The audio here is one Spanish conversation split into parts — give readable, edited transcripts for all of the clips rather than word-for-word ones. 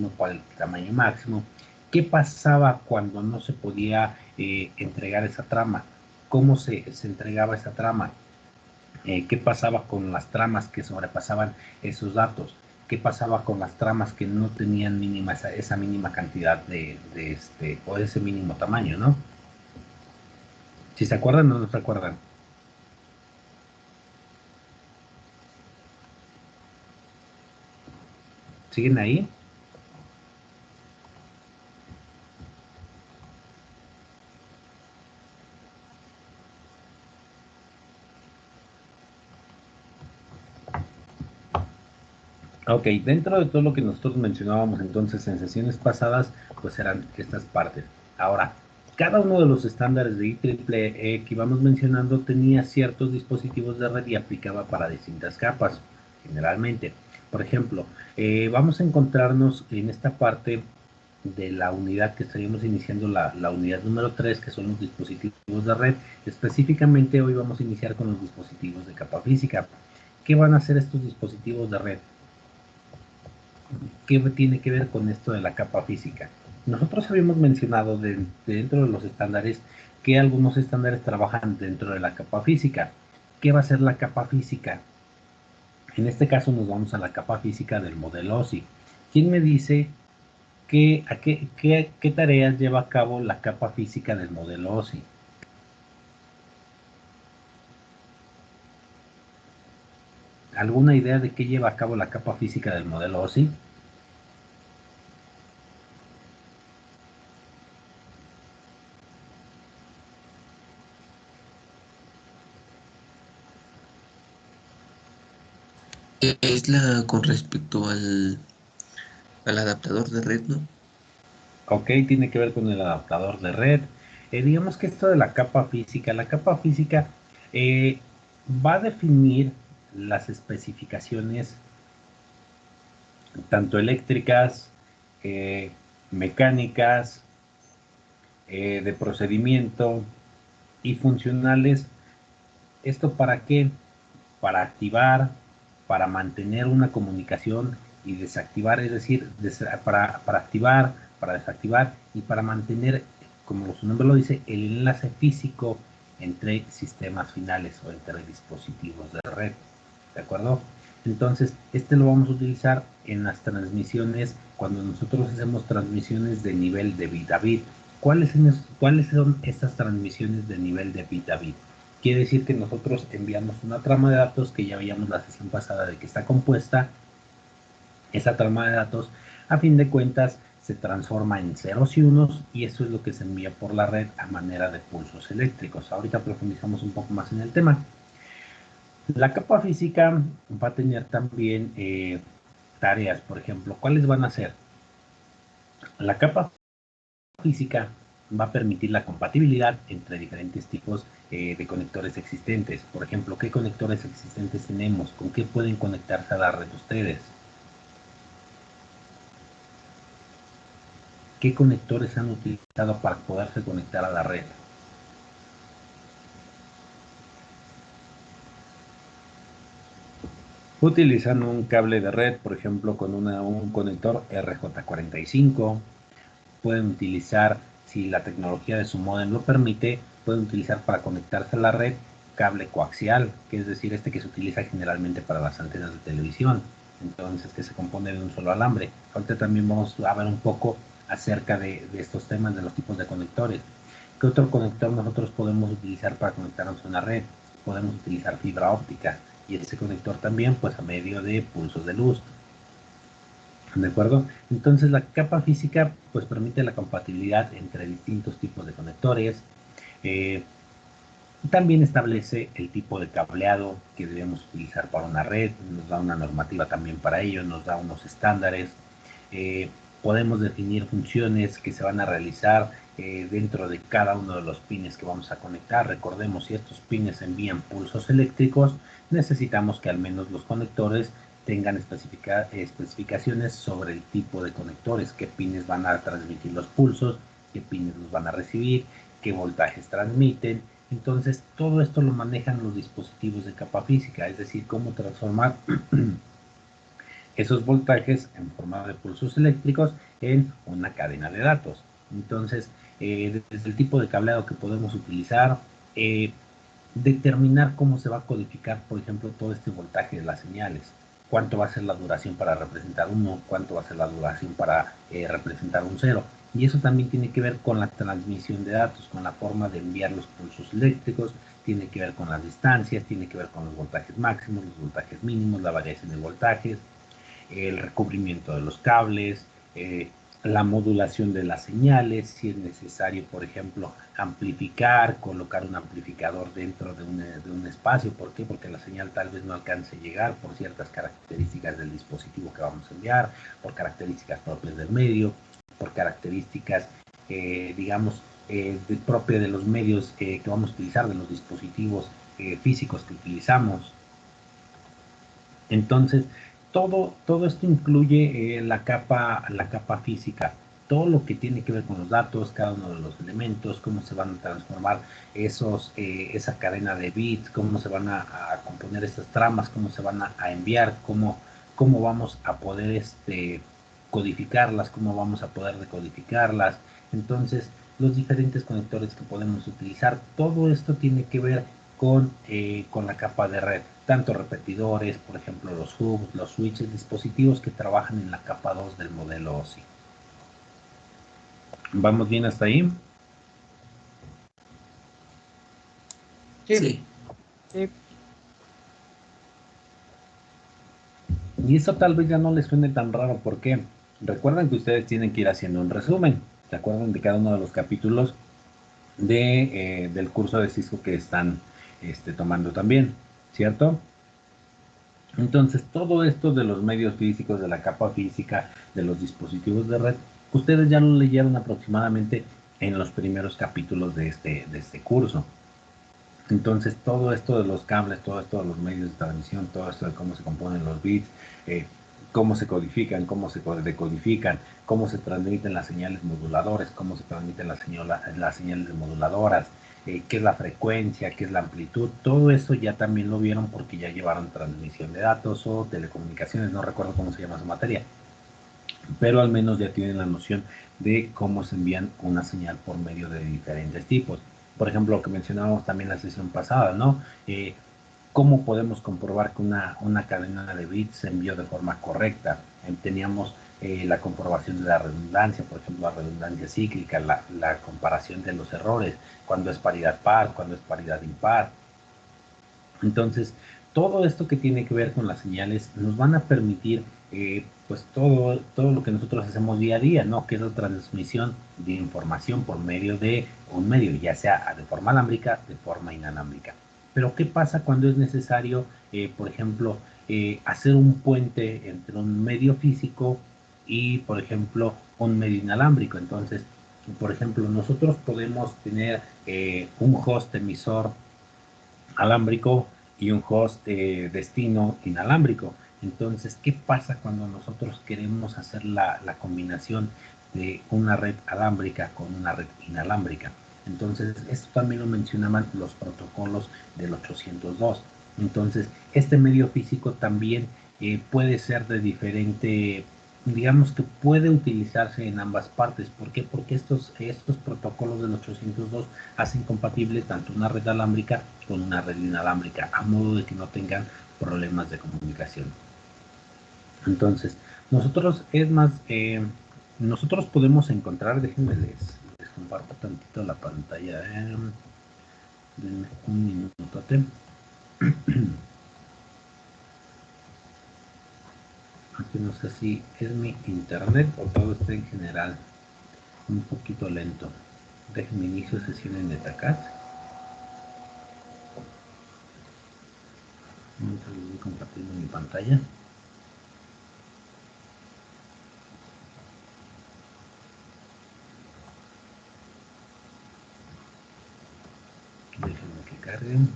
máximo, cuál el tamaño máximo. ¿Qué pasaba cuando no se podía entregar esa trama? ¿Cómo se entregaba esa trama? ¿Qué pasaba con las tramas que sobrepasaban esos datos? ¿Qué pasaba con las tramas que no tenían mínima esa mínima cantidad o ese mínimo tamaño, ¿no? Si se acuerdan o no se acuerdan. ¿Siguen ahí? Ok, dentro de todo lo que nosotros mencionábamos entonces en sesiones pasadas, pues eran estas partes. Ahora, cada uno de los estándares de IEEE que íbamos mencionando tenía ciertos dispositivos de red y aplicaba para distintas capas, generalmente. Por ejemplo, vamos a encontrarnos en esta parte de la unidad que estaríamos iniciando, la unidad número 3, que son los dispositivos de red. Específicamente hoy vamos a iniciar con los dispositivos de capa física. ¿Qué van a hacer estos dispositivos de red? ¿Qué tiene que ver con esto de la capa física? Nosotros habíamos mencionado dentro de los estándares que algunos estándares trabajan dentro de la capa física. ¿Qué va a ser la capa física? En este caso nos vamos a la capa física del modelo OSI. ¿Quién me dice qué tareas lleva a cabo la capa física del modelo OSI? ¿Alguna idea de qué lleva a cabo la capa física del modelo OSI? Es la con respecto al adaptador de red, ¿no? Ok, tiene que ver con el adaptador de red. Digamos que esto de la capa física va a definir las especificaciones tanto eléctricas, eh, mecánicas, de procedimiento y funcionales. ¿Esto para qué? Para activar, para mantener una comunicación y desactivar, es decir, para activar, para desactivar y para mantener, como su nombre lo dice, el enlace físico entre sistemas finales o entre dispositivos de red. ¿De acuerdo? Entonces, este lo vamos a utilizar en las transmisiones cuando nosotros hacemos transmisiones de nivel de bit a bit. ¿Cuáles son estas transmisiones de nivel de bit a bit? Quiere decir que nosotros enviamos una trama de datos que ya veíamos la sesión pasada de que está compuesta. Esa trama de datos, a fin de cuentas, se transforma en ceros y unos y eso es lo que se envía por la red a manera de pulsos eléctricos. Ahorita profundizamos un poco más en el tema. La capa física va a tener también tareas, por ejemplo, ¿cuáles van a ser? La capa física va a permitir la compatibilidad entre diferentes tipos de conectores existentes. Por ejemplo, ¿qué conectores existentes tenemos? ¿Con qué pueden conectarse a la red ustedes? ¿Qué conectores han utilizado para poderse conectar a la red? Utilizan un cable de red, por ejemplo, con un conector RJ45. Pueden utilizar, si la tecnología de su modem lo permite, pueden utilizar para conectarse a la red cable coaxial, que es decir, este que se utiliza generalmente para las antenas de televisión, entonces que se compone de un solo alambre. Ahorita también vamos a ver un poco acerca de estos temas, de los tipos de conectores. ¿Qué otro conector nosotros podemos utilizar para conectarnos a una red? Podemos utilizar fibra óptica y ese conector también pues a medio de pulsos de luz. ¿De acuerdo? Entonces la capa física pues permite la compatibilidad entre distintos tipos de conectores. Eh, También establece el tipo de cableado que debemos utilizar para una red, nos da una normativa también para ello, nos da unos estándares. Eh, Podemos definir funciones que se van a realizar dentro de cada uno de los pines que vamos a conectar. Recordemos, si estos pines envían pulsos eléctricos, necesitamos que al menos los conectores tengan especificaciones sobre el tipo de conectores, qué pines van a transmitir los pulsos, qué pines los van a recibir, qué voltajes transmiten. Entonces, todo esto lo manejan los dispositivos de capa física, es decir, cómo transformar esos voltajes en forma de pulsos eléctricos en una cadena de datos. Entonces, desde el tipo de cableado que podemos utilizar, determinar cómo se va a codificar, por ejemplo, todo este voltaje de las señales. Cuánto va a ser la duración para representar uno, cuánto va a ser la duración para representar un cero. Y eso también tiene que ver con la transmisión de datos, con la forma de enviar los pulsos eléctricos, tiene que ver con las distancias, tiene que ver con los voltajes máximos, los voltajes mínimos, la variación de voltajes, el recubrimiento de los cables, la modulación de las señales, si es necesario, por ejemplo, amplificar, colocar un amplificador dentro de un espacio. ¿Por qué? Porque la señal tal vez no alcance a llegar por ciertas características del dispositivo que vamos a enviar, por características propias del medio, por características, digamos, propias de los medios que vamos a utilizar, de los dispositivos físicos que utilizamos. Entonces, todo esto incluye la capa física, todo lo que tiene que ver con los datos, cada uno de los elementos, cómo se van a transformar esa cadena de bits, cómo se van a componer estas tramas, cómo se van a enviar, cómo vamos a poder codificarlas, cómo vamos a poder decodificarlas. Entonces, los diferentes conectores que podemos utilizar, todo esto tiene que ver con la capa de red, tanto repetidores, por ejemplo los hubs, los switches, dispositivos que trabajan en la capa 2 del modelo OSI. ¿Vamos bien hasta ahí? Sí. Sí. Y eso tal vez ya no les suene tan raro porque recuerden que ustedes tienen que ir haciendo un resumen. ¿Se acuerdan de cada uno de los capítulos del curso de Cisco que están tomando también? ¿Cierto? Entonces, todo esto de los medios físicos, de la capa física, de los dispositivos de red, ustedes ya lo leyeron aproximadamente en los primeros capítulos de este curso. Entonces, todo esto de los cables, todo esto de los medios de transmisión, todo esto de cómo se componen los bits, cómo se codifican, cómo se decodifican, cómo se transmiten las señales moduladores, cómo se transmiten las señales moduladoras, qué es la frecuencia, qué es la amplitud, todo eso ya también lo vieron porque ya llevaron transmisión de datos o telecomunicaciones, no recuerdo cómo se llama su materia, pero al menos ya tienen la noción de cómo se envían una señal por medio de diferentes tipos. Por ejemplo, lo que mencionábamos también la sesión pasada, ¿no? ¿Cómo podemos comprobar que una cadena de bits se envió de forma correcta? Teníamos la comprobación de la redundancia, por ejemplo, la redundancia cíclica, la comparación de los errores, cuando es paridad par, cuando es paridad impar. Entonces, todo esto que tiene que ver con las señales nos van a permitir, pues, todo lo que nosotros hacemos día a día, ¿no? Que es la transmisión de información por medio de un medio, ya sea de forma alámbrica, de forma inalámbrica. Pero, ¿qué pasa cuando es necesario, por ejemplo, hacer un puente entre un medio físico y, por ejemplo, un medio inalámbrico? Entonces, por ejemplo, nosotros podemos tener un host emisor alámbrico y un host destino inalámbrico. Entonces, ¿qué pasa cuando nosotros queremos hacer la combinación de una red alámbrica con una red inalámbrica? Entonces, esto también lo mencionaban los protocolos del 802. Entonces, este medio físico también puede ser de diferente, digamos que puede utilizarse en ambas partes. ¿Por qué? Porque estos protocolos del 802 hacen compatible tanto una red alámbrica con una red inalámbrica, a modo de que no tengan problemas de comunicación. Entonces, nosotros podemos encontrar, déjenme les comparto tantito la pantalla, denme un minutote. Aquí no sé si es mi internet o todo está en general un poquito lento. Déjenme inicio sesión en Netacat. Voy compartiendo mi pantalla. Déjenme que carguen.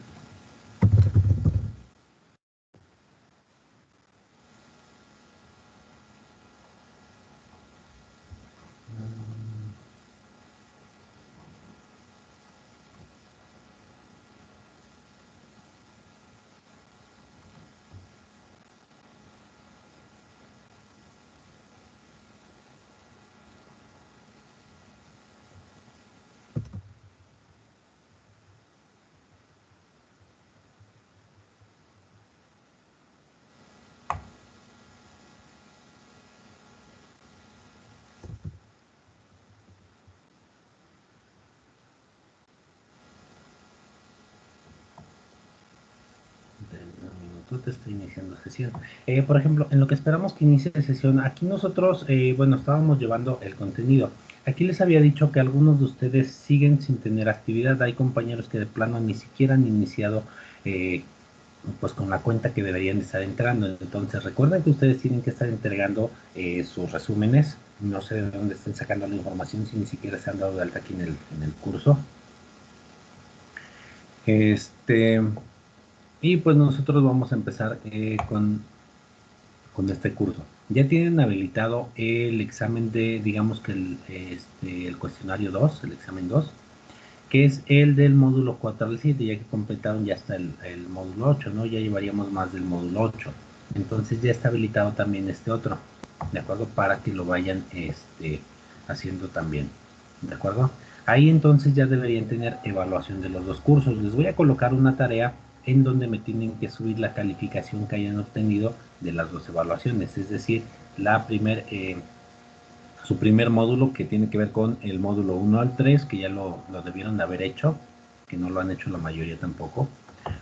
tú te está iniciando sesión. Por ejemplo, en lo que esperamos que inicie sesión, aquí nosotros, bueno, estábamos llevando el contenido. Aquí les había dicho que algunos de ustedes siguen sin tener actividad. Hay compañeros que de plano ni siquiera han iniciado pues con la cuenta que deberían estar entrando. Entonces recuerden que ustedes tienen que estar entregando sus resúmenes. No sé de dónde estén sacando la información si ni siquiera se han dado de alta aquí en el curso. Y pues nosotros vamos a empezar con este curso. Ya tienen habilitado el examen de, digamos que el cuestionario 2, el examen 2, que es el del módulo 4 al 7, ya que completaron ya hasta el módulo 8, ¿no? Ya llevaríamos más del módulo 8. Entonces ya está habilitado también este otro, ¿de acuerdo? Para que lo vayan haciendo también, ¿de acuerdo? Ahí entonces ya deberían tener evaluación de los dos cursos. Les voy a colocar una tarea en donde me tienen que subir la calificación que hayan obtenido de las dos evaluaciones, es decir, su primer módulo que tiene que ver con el módulo 1 al 3, que ya lo debieron de haber hecho, que no lo han hecho la mayoría tampoco.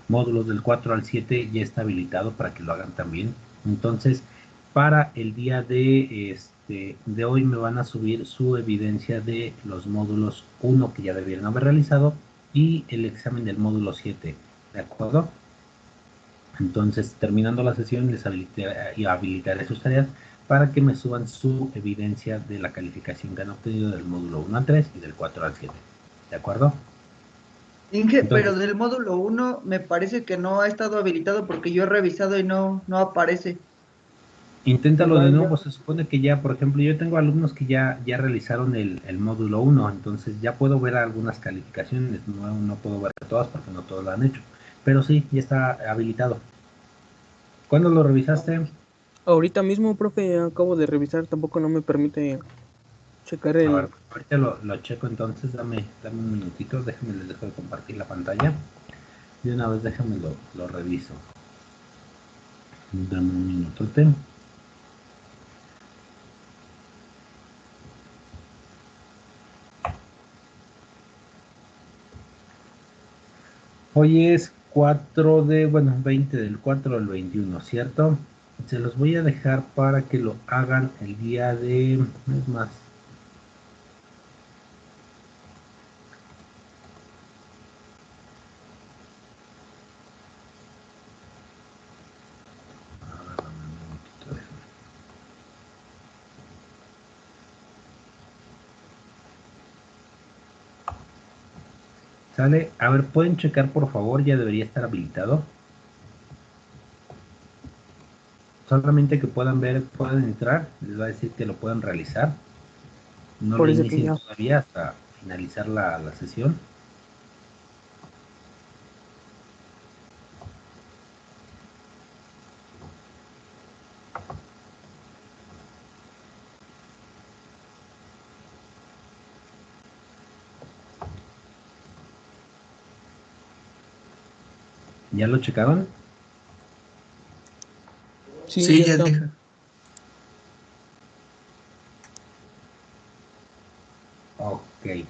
Módulos del 4 al 7 ya está habilitado para que lo hagan también. Entonces, para el día de hoy me van a subir su evidencia de los módulos 1 que ya debieron haber realizado y el examen del módulo 7, ¿de acuerdo? Entonces, terminando la sesión, les habilitaré sus tareas para que me suban su evidencia de la calificación que han obtenido del módulo 1 al 3 y del 4 al 7. ¿De acuerdo? Inge, pero Entonces, del módulo 1 me parece que no ha estado habilitado porque yo he revisado y no aparece. inténtalo de Igual nuevo. ya. Se supone que ya, por ejemplo, yo tengo alumnos que ya realizaron el módulo 1, entonces ya puedo ver algunas calificaciones. No puedo ver todas porque no todos lo han hecho. Pero sí, ya está habilitado. ¿Cuándo lo revisaste? Ahorita mismo, profe, acabo de revisar, tampoco no me permite checar A ver, el... ahorita lo checo, entonces dame un minutito, déjame, les dejo de compartir la pantalla. De una vez déjame lo reviso. Dame un minutote. Hoy es 20 del 4 al 21, ¿cierto? Se los voy a dejar para que lo hagan el día de... Es más. A ver, dame un minutito, déjame. ¿Sale? A ver, ¿pueden checar por favor? Ya debería estar habilitado. Solamente que puedan ver, puedan entrar. Les va a decir que lo puedan realizar. No lo Parece que inicien ya. todavía hasta finalizar la sesión. ¿Ya lo checaron? Sí, Sí, ya ya está. deja. Ok.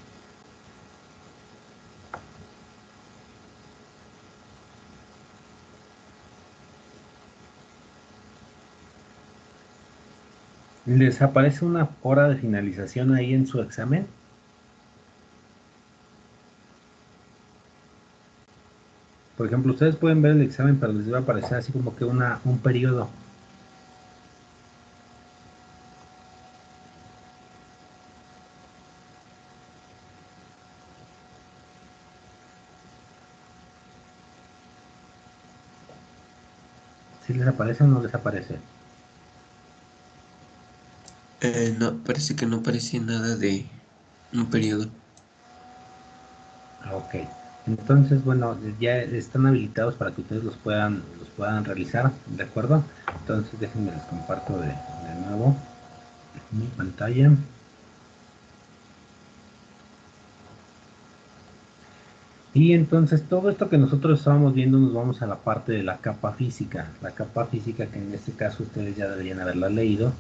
¿Les aparece una hora de finalización ahí en su examen? Por ejemplo, ustedes pueden ver el examen, pero les va a aparecer así como que un periodo. ¿Si les aparece o no les aparece? No, parece que no aparece nada de un periodo. Ok. Entonces, bueno, ya están habilitados para que ustedes los puedan realizar, ¿de acuerdo? Entonces, déjenme les comparto de nuevo mi pantalla. Y entonces todo esto que nosotros estábamos viendo nos vamos a la parte de la capa física. La capa física que en este caso ustedes ya deberían haberla leído.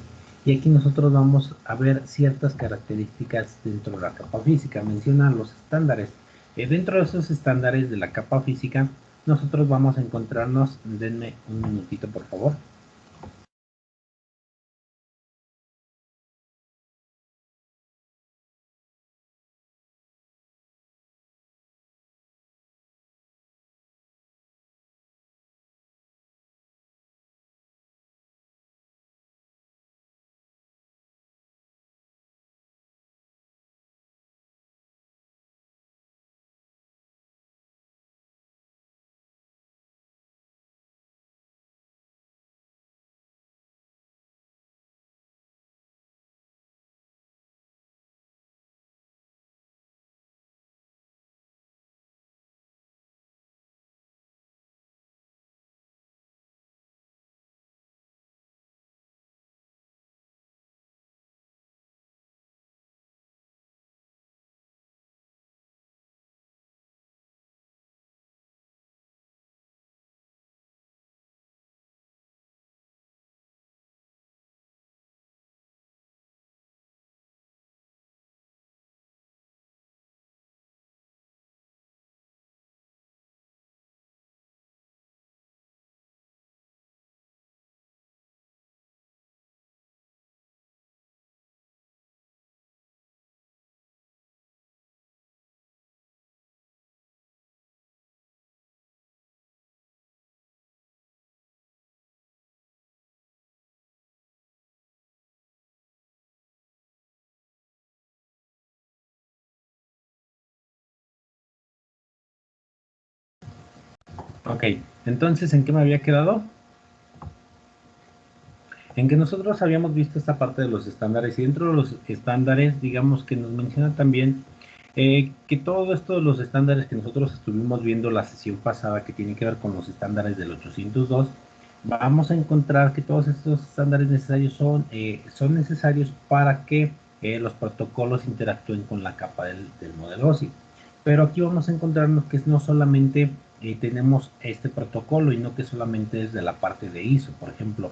Y aquí nosotros vamos a ver ciertas características dentro de la capa física. Mencionan los estándares. Dentro de esos estándares de la capa física nosotros vamos a encontrarnos, denme un minutito por favor. Ok, entonces, ¿en qué me había quedado? En que nosotros habíamos visto esta parte de los estándares y dentro de los estándares, digamos que nos menciona también que todo esto de los estándares que nosotros estuvimos viendo la sesión pasada que tiene que ver con los estándares del 802, vamos a encontrar que todos estos estándares necesarios son necesarios para que los protocolos interactúen con la capa del modelo OSI. Pero aquí vamos a encontrarnos que no solamente tenemos este protocolo y no que solamente es de la parte de ISO, por ejemplo,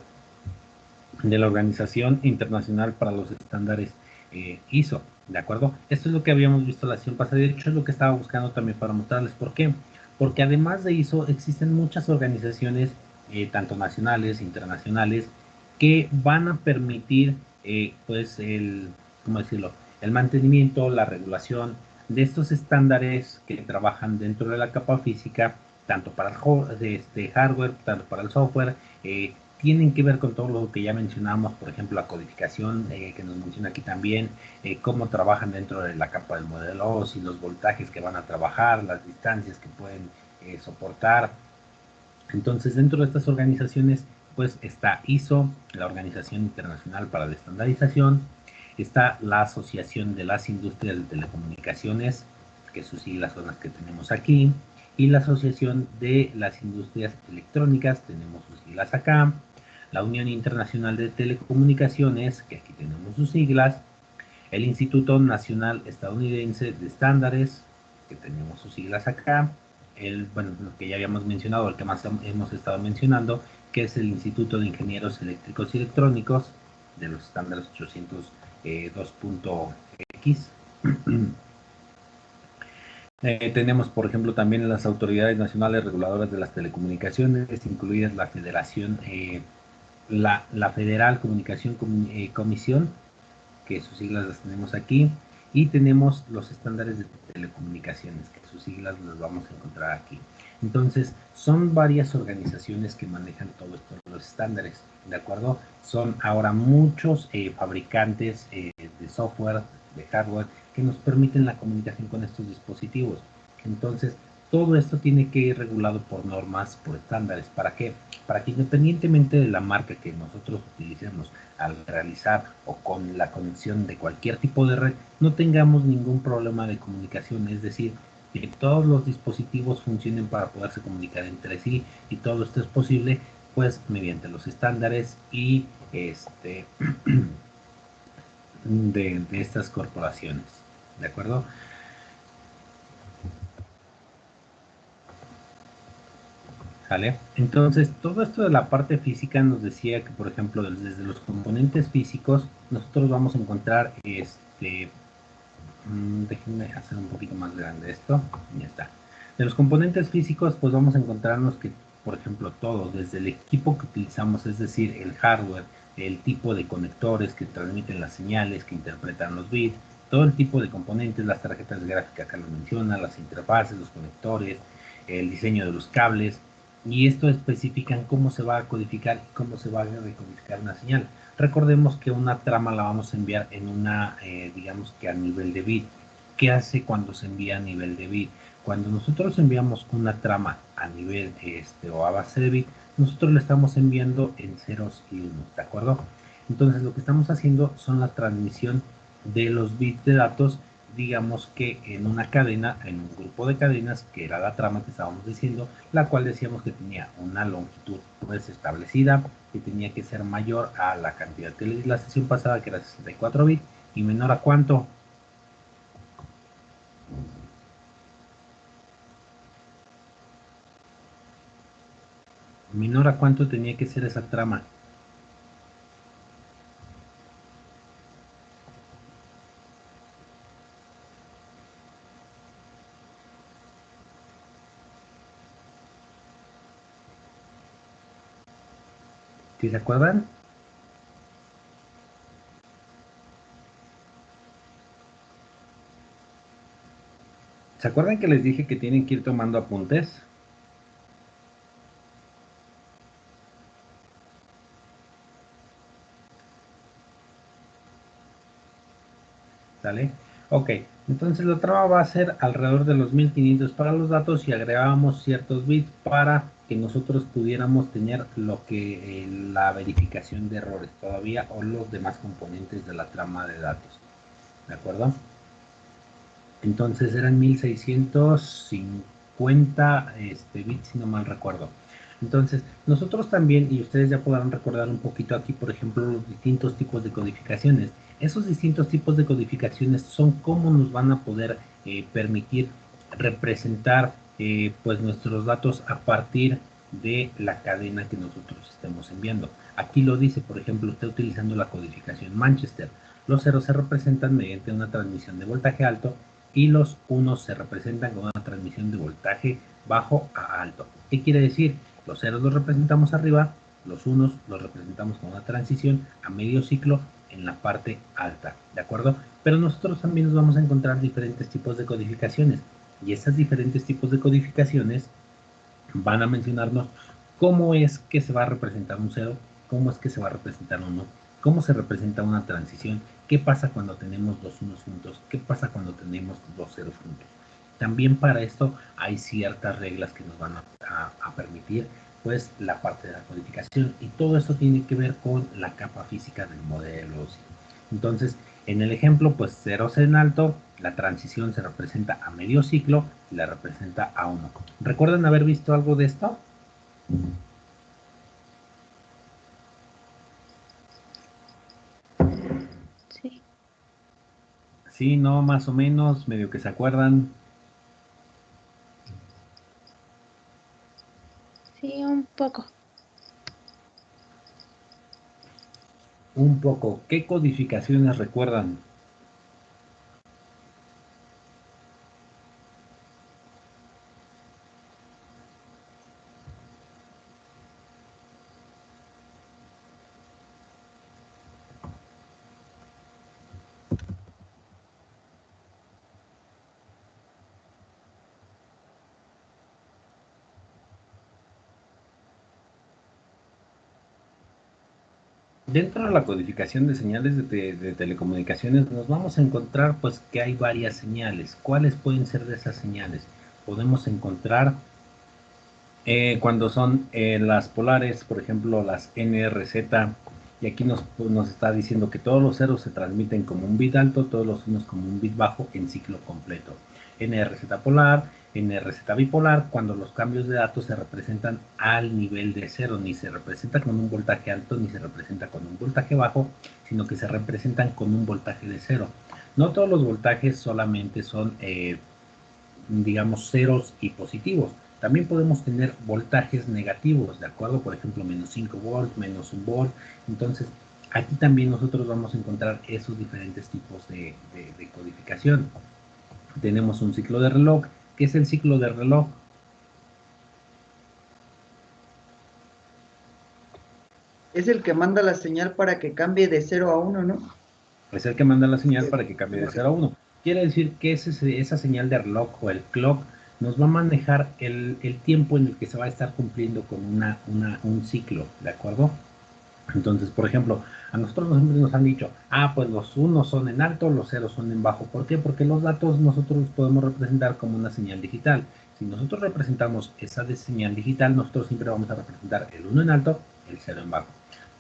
de la Organización Internacional para los Estándares ISO, ¿de acuerdo? Esto es lo que habíamos visto la sesión pasada, de hecho es lo que estaba buscando también para mostrarles. ¿Por qué? Porque además de ISO existen muchas organizaciones, tanto nacionales, internacionales, que van a permitir, pues, ¿cómo decirlo? El mantenimiento, la regulación de estos estándares que trabajan dentro de la capa física, tanto para el hardware, tanto para el software, tienen que ver con todo lo que ya mencionamos, por ejemplo, la codificación que nos menciona aquí también, cómo trabajan dentro de la capa del modelo OSI, los voltajes que van a trabajar, las distancias que pueden soportar. Entonces, dentro de estas organizaciones, pues está ISO, la Organización Internacional para la Estandarización, está la Asociación de las Industrias de Telecomunicaciones, que sus siglas son las que tenemos aquí, y la Asociación de las Industrias Electrónicas, tenemos sus siglas acá, la Unión Internacional de Telecomunicaciones, que aquí tenemos sus siglas, el Instituto Nacional Estadounidense de Estándares, que tenemos sus siglas acá, bueno, lo que ya habíamos mencionado, el que más hemos estado mencionando, que es el Instituto de Ingenieros Eléctricos y Electrónicos, de los estándares 802.x. Tenemos, por ejemplo, también las autoridades nacionales reguladoras de las telecomunicaciones, incluidas la Federación, la Federal Comunicación Comisión, que sus siglas las tenemos aquí, y tenemos los estándares de telecomunicaciones, que sus siglas las vamos a encontrar aquí. Entonces, son varias organizaciones que manejan todo esto, los estándares, ¿de acuerdo? Son ahora muchos fabricantes de software, de hardware, que nos permiten la comunicación con estos dispositivos. Entonces, todo esto tiene que ir regulado por normas, por estándares. ¿Para qué? Para que independientemente de la marca que nosotros utilicemos al realizar o con la conexión de cualquier tipo de red, no tengamos ningún problema de comunicación, es decir, que todos los dispositivos funcionen para poderse comunicar entre sí, y todo esto es posible pues mediante los estándares y de estas corporaciones, ¿de acuerdo? ¿Vale? Entonces, todo esto de la parte física nos decía que, por ejemplo, desde los componentes físicos, nosotros vamos a encontrar, déjenme hacer un poquito más grande esto, ya está. De los componentes físicos, pues vamos a encontrarnos que, por ejemplo, todo, desde el equipo que utilizamos, es decir, el hardware, el tipo de conectores que transmiten las señales, que interpretan los bits, todo el tipo de componentes, las tarjetas de gráfica, acá lo menciona, las interfaces, los conectores, el diseño de los cables, y esto especifican cómo se va a codificar y cómo se va a decodificar una señal. Recordemos que una trama la vamos a enviar en una, digamos que a nivel de bit. ¿Qué hace cuando se envía a nivel de bit? Cuando nosotros enviamos una trama a nivel o a base de bit, nosotros le estamos enviando en ceros y unos, ¿de acuerdo? Entonces lo que estamos haciendo son la transmisión de los bits de datos, digamos que en una cadena, en un grupo de cadenas, que era la trama que estábamos diciendo, la cual decíamos que tenía una longitud pues establecida, que tenía que ser mayor a la cantidad que le di la sesión pasada, que era 64 bits, y menor a ¿cuánto? Menor a cuánto tenía que ser esa trama. ¿Sí se acuerdan? ¿Se acuerdan que les dije que tienen que ir tomando apuntes? ¿Sale? Ok, entonces la trama va a ser alrededor de los 1500 para los datos y agregábamos ciertos bits para que nosotros pudiéramos tener lo que la verificación de errores todavía o los demás componentes de la trama de datos. ¿De acuerdo? Entonces eran 1650 bits, si no mal recuerdo. Entonces, nosotros también, y ustedes ya podrán recordar un poquito aquí, por ejemplo, los distintos tipos de codificaciones. Esos distintos tipos de codificaciones son cómo nos van a poder permitir representar pues nuestros datos a partir de la cadena que nosotros estemos enviando. Aquí lo dice, por ejemplo, usted utilizando la codificación Manchester. Los ceros se representan mediante una transmisión de voltaje alto y los unos se representan con una transmisión de voltaje bajo a alto. ¿Qué quiere decir? Los ceros los representamos arriba, los unos los representamos con una transición a medio ciclo en la parte alta, ¿de acuerdo? Pero nosotros también nos vamos a encontrar diferentes tipos de codificaciones y esas diferentes tipos de codificaciones van a mencionarnos cómo es que se va a representar un cero, cómo es que se va a representar un 1, cómo se representa una transición, qué pasa cuando tenemos dos unos juntos, qué pasa cuando tenemos dos ceros juntos. También para esto hay ciertas reglas que nos van a permitir pues la parte de la codificación y todo esto tiene que ver con la capa física del modelo. Entonces, en el ejemplo, pues ceros en alto, la transición se representa a medio ciclo y la representa a 1. ¿Recuerdan haber visto algo de esto? Sí, Sí, no, más o menos, medio que se acuerdan. sí, un poco. Un poco, ¿qué codificaciones recuerdan? Dentro de la codificación de señales de telecomunicaciones nos vamos a encontrar pues que hay varias señales. ¿Cuáles pueden ser de esas señales? Podemos encontrar cuando son las polares, por ejemplo las NRZ, y aquí nos está diciendo que todos los ceros se transmiten como un bit alto, todos los unos como un bit bajo en ciclo completo. NRZ polar, NRZ bipolar, cuando los cambios de datos se representan al nivel de cero, ni se representa con un voltaje alto ni se representa con un voltaje bajo, sino que se representan con un voltaje de cero. No todos los voltajes solamente son, digamos, ceros y positivos. También podemos tener voltajes negativos, ¿de acuerdo? Por ejemplo, menos 5 volts, menos 1 volt. Entonces, aquí también nosotros vamos a encontrar esos diferentes tipos de codificación. Tenemos un ciclo de reloj ¿Qué es el ciclo del reloj? Es el que manda la señal para que cambie de 0 a 1, ¿no? Es el que manda la señal para que cambie de 0 a 1. Quiere decir que esa señal de reloj o el clock nos va a manejar el tiempo en el que se va a estar cumpliendo con un ciclo, ¿de acuerdo? Entonces, por ejemplo, a nosotros siempre nos han dicho, pues los unos son en alto, los ceros son en bajo. ¿Por qué? Porque los datos nosotros los podemos representar como una señal digital. Si nosotros representamos esa de señal digital, nosotros siempre vamos a representar el 1 en alto, el 0 en bajo.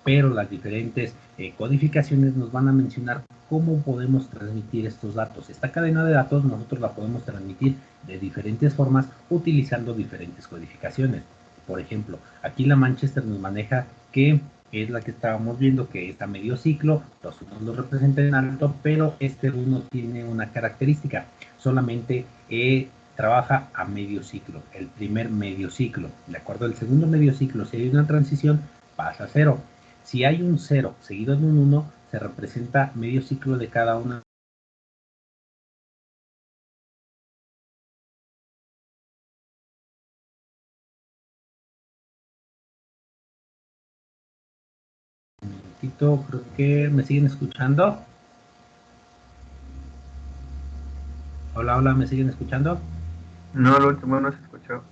Pero las diferentes codificaciones nos van a mencionar cómo podemos transmitir estos datos. Esta cadena de datos nosotros la podemos transmitir de diferentes formas utilizando diferentes codificaciones. Por ejemplo, aquí la Manchester nos maneja que es la que estábamos viendo, que está medio ciclo, los unos lo representan en alto, pero este 1 tiene una característica, solamente trabaja a medio ciclo, el primer medio ciclo, ¿de acuerdo? El segundo medio ciclo, si hay una transición, pasa a 0. Si hay un 0 seguido de un 1, se representa medio ciclo de cada una. Creo que me siguen escuchando. Hola, hola, ¿me siguen escuchando? No, lo último no se escuchó.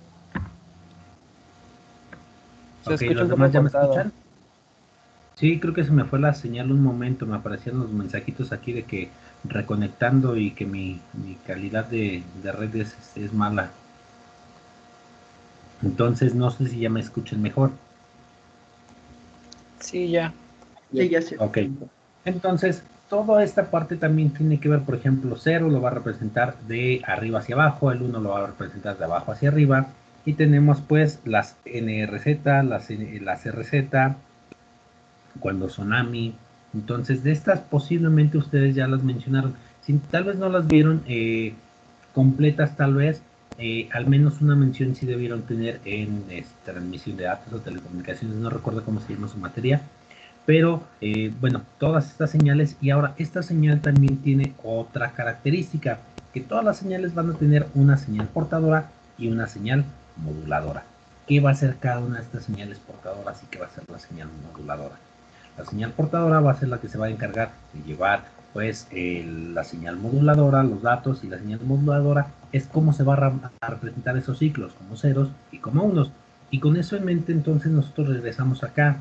Se Ok, escucha ¿los un poco demás ya me cortado. escuchan? Sí, creo que se me fue la señal un momento, me aparecían los mensajitos aquí de que reconectando y que mi calidad de red es mala. Entonces no sé si ya me escuchan mejor. Sí, ya. Sí, ya sé. Ok, entonces toda esta parte también tiene que ver, por ejemplo, 0 lo va a representar de arriba hacia abajo, el 1 lo va a representar de abajo hacia arriba, y tenemos pues las NRZ, las RZ, cuando son AMI. Entonces, de estas posiblemente ustedes ya las mencionaron. Si tal vez no las vieron completas, tal vez, al menos una mención sí debieron tener en transmisión de datos o telecomunicaciones, no recuerdo cómo se llama su materia, pero bueno, todas estas señales. Y ahora, esta señal también tiene otra característica, que todas las señales van a tener una señal portadora y una señal moduladora. ¿Qué va a ser cada una de estas señales portadoras y qué va a ser la señal moduladora? La señal portadora va a ser la que se va a encargar de llevar pues la señal moduladora, los datos, y la señal moduladora es cómo se va a representar esos ciclos, como ceros y como unos. Y con eso en mente, entonces nosotros regresamos acá,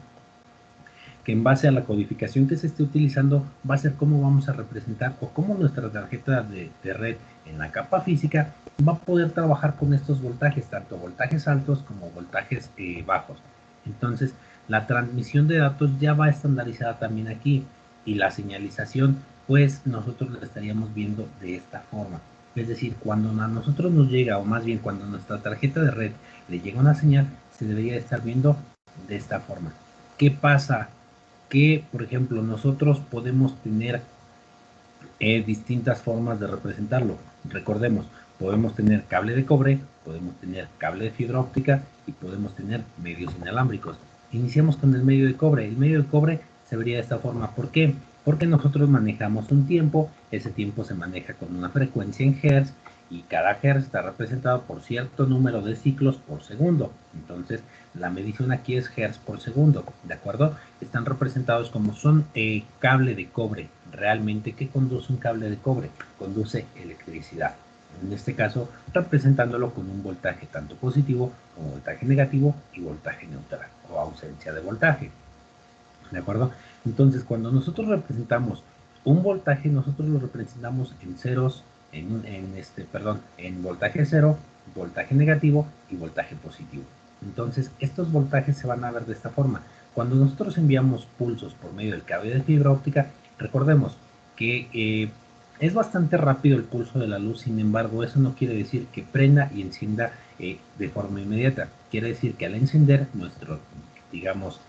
que en base a la codificación que se esté utilizando va a ser cómo vamos a representar o cómo nuestra tarjeta de red en la capa física va a poder trabajar con estos voltajes, tanto voltajes altos como voltajes bajos. Entonces, la transmisión de datos ya va estandarizada también aquí, y la señalización, pues nosotros la estaríamos viendo de esta forma. Es decir, cuando a nosotros nos llega, o más bien cuando a nuestra tarjeta de red le llega una señal, se debería estar viendo de esta forma. ¿Qué pasa? Que, por ejemplo, nosotros podemos tener distintas formas de representarlo. Recordemos, podemos tener cable de cobre, podemos tener cable de fibra óptica y podemos tener medios inalámbricos. Iniciamos con el medio de cobre. El medio de cobre se vería de esta forma. ¿Por qué? Porque nosotros manejamos un tiempo, ese tiempo se maneja con una frecuencia en hertz, y cada hertz está representado por cierto número de ciclos por segundo. Entonces, la medición aquí es hertz por segundo, ¿de acuerdo? Están representados como son cable de cobre. Realmente, ¿qué conduce un cable de cobre? Conduce electricidad. En este caso, representándolo con un voltaje tanto positivo como voltaje negativo y voltaje neutral o ausencia de voltaje. ¿De acuerdo? Entonces, cuando nosotros representamos un voltaje, nosotros lo representamos en ceros, en voltaje cero, voltaje negativo y voltaje positivo. Entonces, estos voltajes se van a ver de esta forma. Cuando nosotros enviamos pulsos por medio del cable de fibra óptica, recordemos que es bastante rápido el pulso de la luz. Sin embargo, eso no quiere decir que prenda y encienda de forma inmediata. Quiere decir que al encender nuestro, digamos,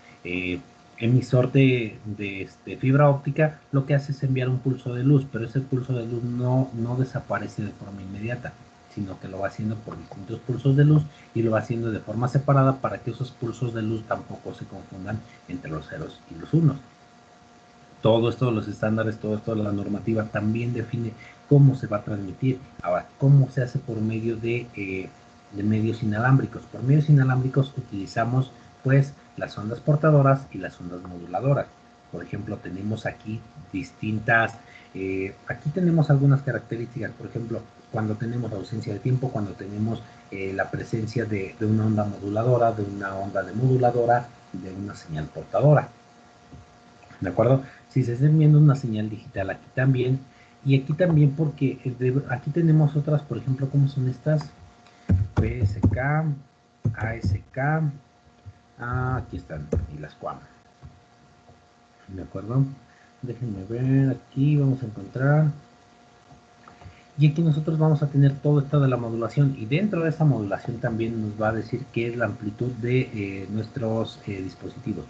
emisor de fibra óptica, lo que hace es enviar un pulso de luz, pero ese pulso de luz no desaparece de forma inmediata, sino que lo va haciendo por distintos pulsos de luz, y lo va haciendo de forma separada para que esos pulsos de luz tampoco se confundan entre los ceros y los unos. Todo esto, los estándares, todo esto, la normativa también define cómo se va a transmitir. Ahora, ¿cómo se hace por medio de medios inalámbricos? Por medios inalámbricos utilizamos pues las ondas portadoras y las ondas moduladoras. Por ejemplo, tenemos aquí distintas, aquí tenemos algunas características, por ejemplo, cuando tenemos ausencia de tiempo, cuando tenemos la presencia de una onda moduladora, de una onda demoduladora, de una señal portadora. ¿De acuerdo? Si se está enviando una señal digital aquí también, y aquí también porque aquí tenemos otras, por ejemplo, ¿cómo son estas? PSK, ASK, aquí están, y las QAM. ¿De acuerdo? Déjenme ver, aquí vamos a encontrar. Y aquí nosotros vamos a tener todo esto de la modulación, y dentro de esa modulación también nos va a decir qué es la amplitud de nuestros dispositivos.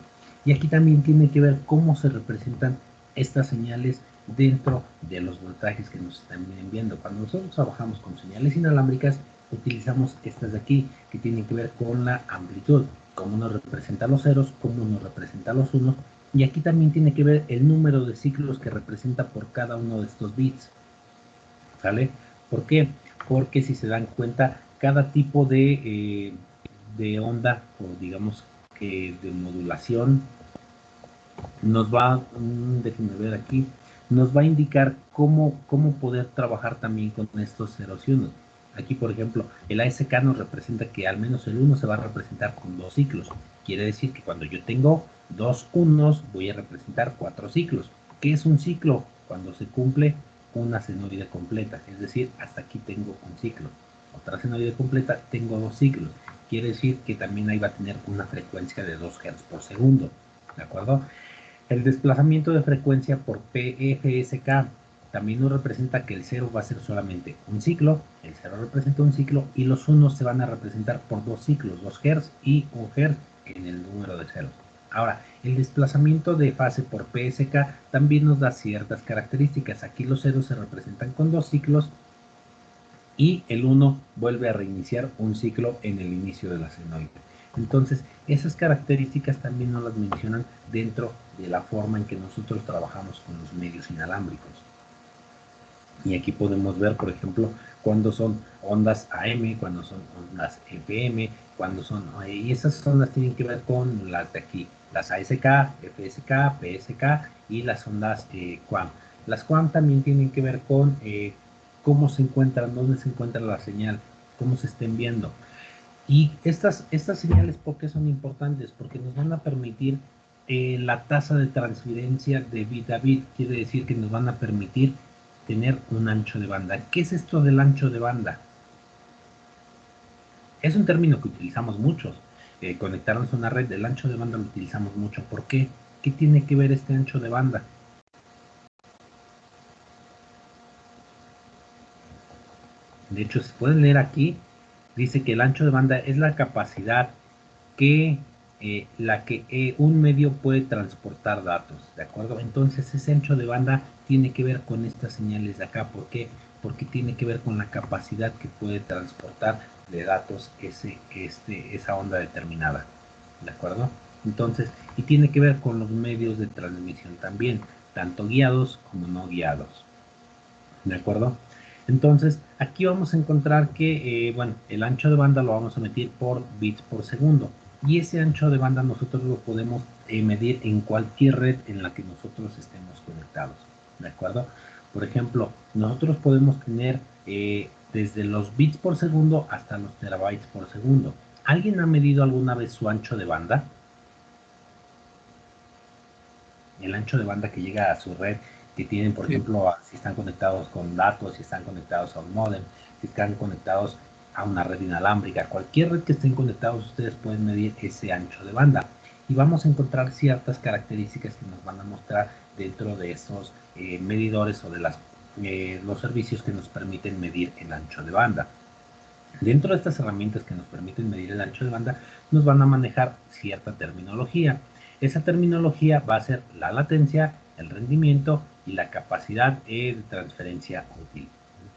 Y aquí también tiene que ver cómo se representan estas señales dentro de los voltajes que nos están enviando. Cuando nosotros trabajamos con señales inalámbricas, utilizamos estas de aquí, que tienen que ver con la amplitud, cómo nos representa los ceros, cómo nos representa los unos, y aquí también tiene que ver el número de ciclos que representa por cada uno de estos bits. ¿Sale? ¿Por qué? Porque si se dan cuenta, cada tipo de onda, o digamos que de modulación, nos va, déjenme ver aquí, nos va a indicar cómo poder trabajar también con estos ceros y unos. Aquí, por ejemplo, el ASK nos representa que al menos el 1 se va a representar con 2 ciclos. Quiere decir que cuando yo tengo 2 unos, voy a representar 4 ciclos. ¿Qué es un ciclo? Cuando se cumple una senoide completa, es decir, hasta aquí tengo un ciclo. Otra senoide completa, tengo 2 ciclos. Quiere decir que también ahí va a tener una frecuencia de 2 Hz por segundo. ¿De acuerdo? El desplazamiento de frecuencia por PFSK también nos representa que el 0 va a ser solamente un ciclo, el 0 representa un ciclo, y los unos se van a representar por 2 ciclos, 2 Hz y 1 Hz en el número de ceros. Ahora, el desplazamiento de fase por PSK también nos da ciertas características. Aquí los ceros se representan con 2 ciclos y el 1 vuelve a reiniciar un ciclo en el inicio de la senoide. Entonces, esas características también nos las mencionan dentro de la forma en que nosotros trabajamos con los medios inalámbricos. Y aquí podemos ver, por ejemplo, cuando son ondas AM, cuando son ondas FM, cuando son... Y esas ondas tienen que ver con las de aquí, las ASK, FSK, PSK y las ondas QAM. Las QAM también tienen que ver con cómo se encuentran, dónde se encuentra la señal, cómo se está enviando. Y estas señales, ¿por qué son importantes? Porque nos van a permitir la tasa de transferencia de bit a bit. Quiere decir que nos van a permitir tener un ancho de banda. ¿Qué es esto del ancho de banda? Es un término que utilizamos muchos. Conectarnos a una red, del ancho de banda lo utilizamos mucho. ¿Por qué? ¿Qué tiene que ver este ancho de banda? De hecho, se pueden leer aquí, dice que el ancho de banda es la capacidad que un medio puede transportar datos, ¿de acuerdo? Entonces ese ancho de banda tiene que ver con estas señales de acá. ¿Por qué? Porque tiene que ver con la capacidad que puede transportar de datos esa onda determinada, ¿de acuerdo? Entonces, y tiene que ver con los medios de transmisión también, tanto guiados como no guiados, ¿de acuerdo? Entonces, aquí vamos a encontrar que, bueno, el ancho de banda lo vamos a medir por bits por segundo. Y ese ancho de banda nosotros lo podemos medir en cualquier red en la que nosotros estemos conectados, ¿de acuerdo? Por ejemplo, nosotros podemos tener desde los bits por segundo hasta los terabytes por segundo. ¿Alguien ha medido alguna vez su ancho de banda? El ancho de banda que llega a su red, que tienen, por ejemplo, si están conectados con datos, si están conectados a un módem, si están conectados a una red inalámbrica, cualquier red que estén conectados, ustedes pueden medir ese ancho de banda. Y vamos a encontrar ciertas características que nos van a mostrar dentro de esos medidores o de los servicios que nos permiten medir el ancho de banda. Dentro de estas herramientas que nos permiten medir el ancho de banda, nos van a manejar cierta terminología. Esa terminología va a ser la latencia, el rendimiento y la capacidad de transferencia útil.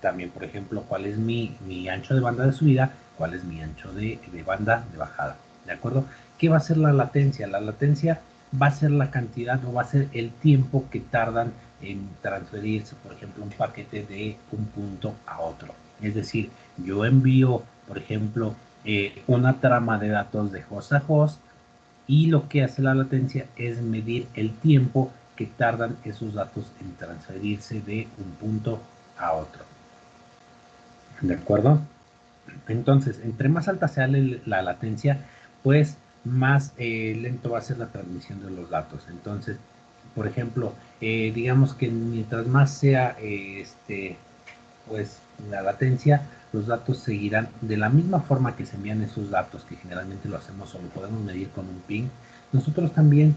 También, por ejemplo, cuál es mi ancho de banda de subida, cuál es mi ancho de banda de bajada, ¿de acuerdo? ¿Qué va a ser la latencia? La latencia va a ser la cantidad o va a ser el tiempo que tardan en transferirse, por ejemplo, un paquete de un punto a otro. Es decir, yo envío, por ejemplo, una trama de datos de host a host, y lo que hace la latencia es medir el tiempo que tardan esos datos en transferirse de un punto a otro. ¿De acuerdo? Entonces, entre más alta sea la latencia, pues más lento va a ser la transmisión de los datos. Entonces, por ejemplo, digamos que mientras más sea pues la latencia, los datos seguirán de la misma forma que se envían esos datos, que generalmente lo hacemos o lo podemos medir con un ping. Nosotros también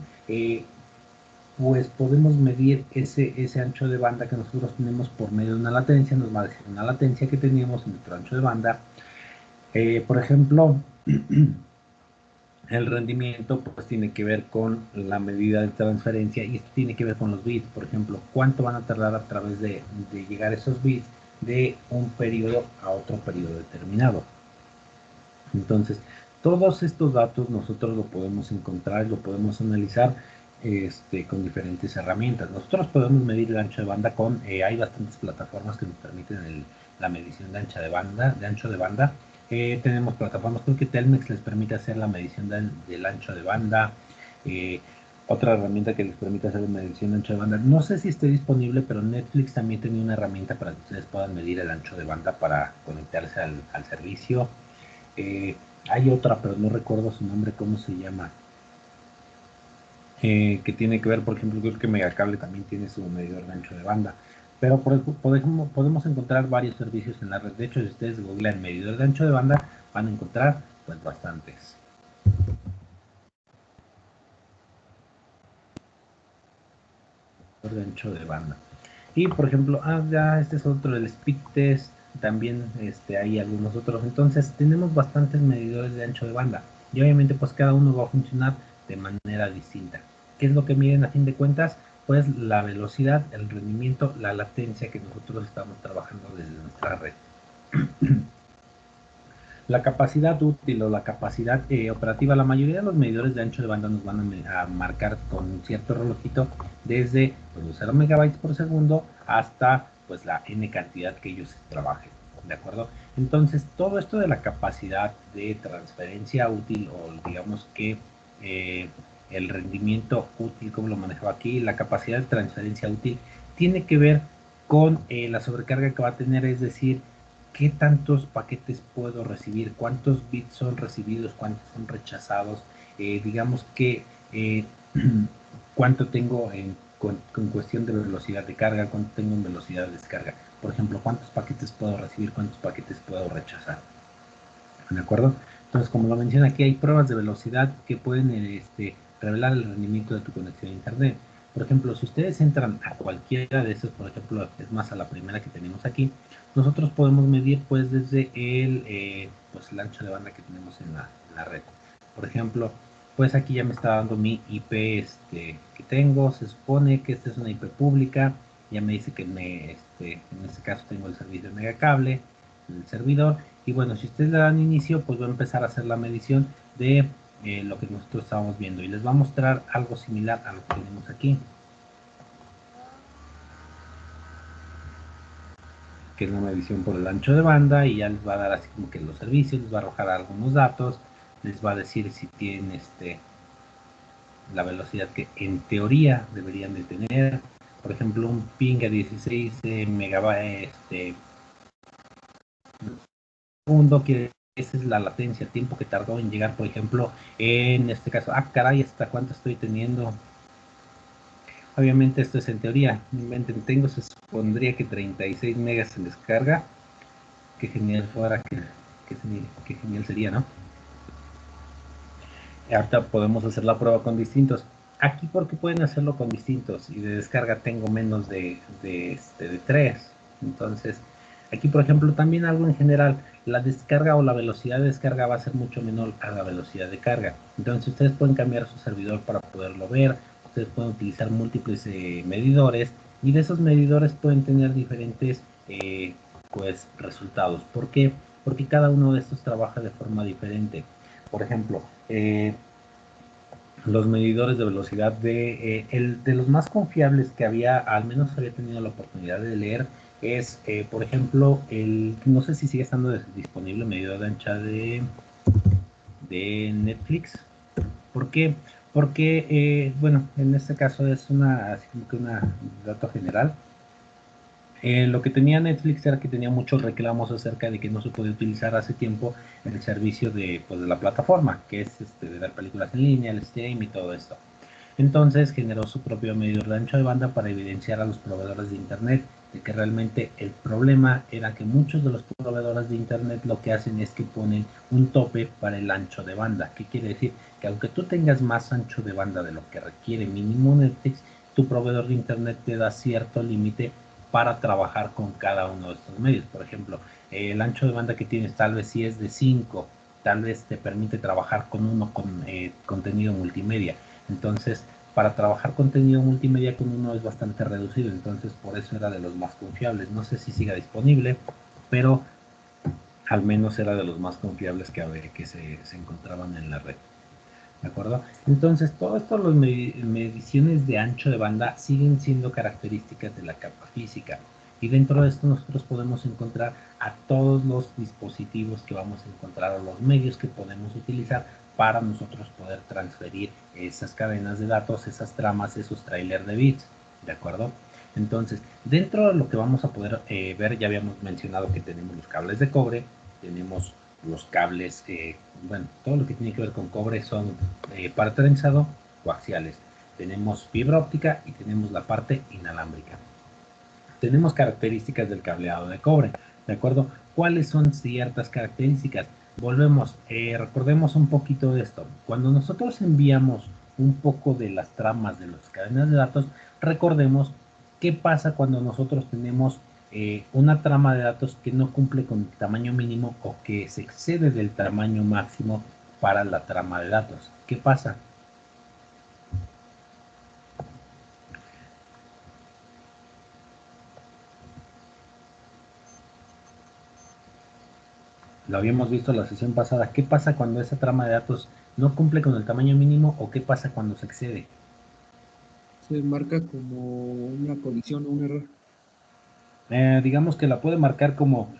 pues podemos medir ese ancho de banda que nosotros tenemos por medio de una latencia. Nos va a decir una latencia que tenemos en nuestro ancho de banda. Por ejemplo, el rendimiento pues tiene que ver con la medida de transferencia, y esto tiene que ver con los bits. Por ejemplo, cuánto van a tardar a través de llegar esos bits de un periodo a otro periodo determinado. Entonces, todos estos datos nosotros lo podemos encontrar, lo podemos analizar con diferentes herramientas. Nosotros podemos medir el ancho de banda con, hay bastantes plataformas que nos permiten la medición de ancho de banda. Tenemos plataformas, creo que Telmex les permite hacer la medición del ancho de banda. Otra herramienta que les permite hacer la medición de ancho de banda, no sé si esté disponible, pero Netflix también tenía una herramienta para que ustedes puedan medir el ancho de banda para conectarse al servicio. Hay otra, pero no recuerdo su nombre, cómo se llama, que tiene que ver, por ejemplo, creo que Megacable también tiene su medidor de ancho de banda. Pero podemos encontrar varios servicios en la red. De hecho, si ustedes googlean medidor de ancho de banda, van a encontrar pues bastantes. De ancho de banda. Y por ejemplo, ya este es otro, el speed test, también hay algunos otros. Entonces tenemos bastantes medidores de ancho de banda, y obviamente pues cada uno va a funcionar de manera distinta. ¿Qué es lo que miden a fin de cuentas? Pues la velocidad, el rendimiento, la latencia que nosotros estamos trabajando desde nuestra red. La capacidad útil o la capacidad operativa, la mayoría de los medidores de ancho de banda nos van a marcar con un cierto relojito desde los 0 megabytes por segundo hasta pues la n cantidad que ellos trabajen, ¿de acuerdo? Entonces, todo esto de la capacidad de transferencia útil, o digamos que el rendimiento útil, como lo manejaba aquí, la capacidad de transferencia útil, tiene que ver con la sobrecarga que va a tener, es decir, qué tantos paquetes puedo recibir, cuántos bits son recibidos, cuántos son rechazados, digamos que cuánto tengo con cuestión de velocidad de carga, cuánto tengo en velocidad de descarga. Por ejemplo, cuántos paquetes puedo recibir, cuántos paquetes puedo rechazar. ¿De acuerdo? Entonces, como lo menciona aquí, hay pruebas de velocidad que pueden revelar el rendimiento de tu conexión a Internet. Por ejemplo, si ustedes entran a cualquiera de esos, por ejemplo, es más a la primera que tenemos aquí, nosotros podemos medir pues desde el ancho de banda que tenemos en la red. Por ejemplo, pues aquí ya me está dando mi IP que tengo. Se supone que esta es una IP pública. Ya me dice que en este caso tengo el servicio de Megacable, el servidor. Y bueno, si ustedes le dan inicio, pues va a empezar a hacer la medición de lo que nosotros estábamos viendo, y les va a mostrar algo similar a lo que tenemos aquí, que es la medición por el ancho de banda, y ya les va a dar así como que los servicios, les va a arrojar algunos datos, les va a decir si tienen la velocidad que en teoría deberían de tener. Por ejemplo, un ping a 16 megabytes segundo, que esa es la latencia, el tiempo que tardó en llegar, por ejemplo, en este caso. Caray, ¿hasta cuánto estoy teniendo? Obviamente esto es en teoría. Tengo, se supondría que 36 megas en descarga. Qué genial fuera, qué genial sería, ¿no? Ahorita podemos hacer la prueba con distintos. Aquí, porque pueden hacerlo con distintos, y de descarga tengo menos de 3. Entonces, aquí, por ejemplo, también algo en general, la descarga o la velocidad de descarga va a ser mucho menor a la velocidad de carga. Entonces, ustedes pueden cambiar su servidor para poderlo ver. Ustedes pueden utilizar múltiples medidores, y de esos medidores pueden tener diferentes pues resultados. ¿Por qué? Porque cada uno de estos trabaja de forma diferente. Por ejemplo, los medidores de velocidad de los más confiables que había, al menos había tenido la oportunidad de leer, es, por ejemplo, no sé si sigue estando disponible, medidor de ancha de Netflix. ¿Por qué? Porque, bueno, en este caso es así como que un dato general. Lo que tenía Netflix era que tenía muchos reclamos acerca de que no se podía utilizar hace tiempo el servicio pues, de la plataforma, que es de ver películas en línea, el stream y todo esto. Entonces generó su propio medidor de ancho de banda para evidenciar a los proveedores de internet de que realmente el problema era que muchos de los proveedores de internet lo que hacen es que ponen un tope para el ancho de banda. ¿Qué quiere decir? Que aunque tú tengas más ancho de banda de lo que requiere mínimo Netflix, tu proveedor de internet te da cierto límite para trabajar con cada uno de estos medios. Por ejemplo, el ancho de banda que tienes tal vez si es de 5, tal vez te permite trabajar con uno con contenido multimedia. Entonces, para trabajar contenido multimedia con uno es bastante reducido, entonces por eso era de los más confiables. No sé si siga disponible, pero al menos era de los más confiables que se encontraban en la red. ¿De acuerdo? Entonces, todo esto, las mediciones de ancho de banda siguen siendo características de la capa física. Y dentro de esto nosotros podemos encontrar a todos los dispositivos que vamos a encontrar o los medios que podemos utilizar para nosotros poder transferir esas cadenas de datos, esas tramas, esos trailers de bits. ¿De acuerdo? Entonces, dentro de lo que vamos a poder ver, ya habíamos mencionado que tenemos los cables de cobre, tenemos los cables, bueno, todo lo que tiene que ver con cobre son para trenzado coaxiales. Tenemos fibra óptica y tenemos la parte inalámbrica. Tenemos características del cableado de cobre, ¿de acuerdo? ¿Cuáles son ciertas características? Volvemos, recordemos un poquito de esto. Cuando nosotros enviamos un poco de las tramas de las cadenas de datos, recordemos qué pasa cuando nosotros tenemos una trama de datos que no cumple con el tamaño mínimo o que se excede del tamaño máximo para la trama de datos. ¿Qué pasa? Lo habíamos visto la sesión pasada. ¿Qué pasa cuando esa trama de datos no cumple con el tamaño mínimo o qué pasa cuando se excede? Se marca como una colisión o un error. Digamos que la puede marcar como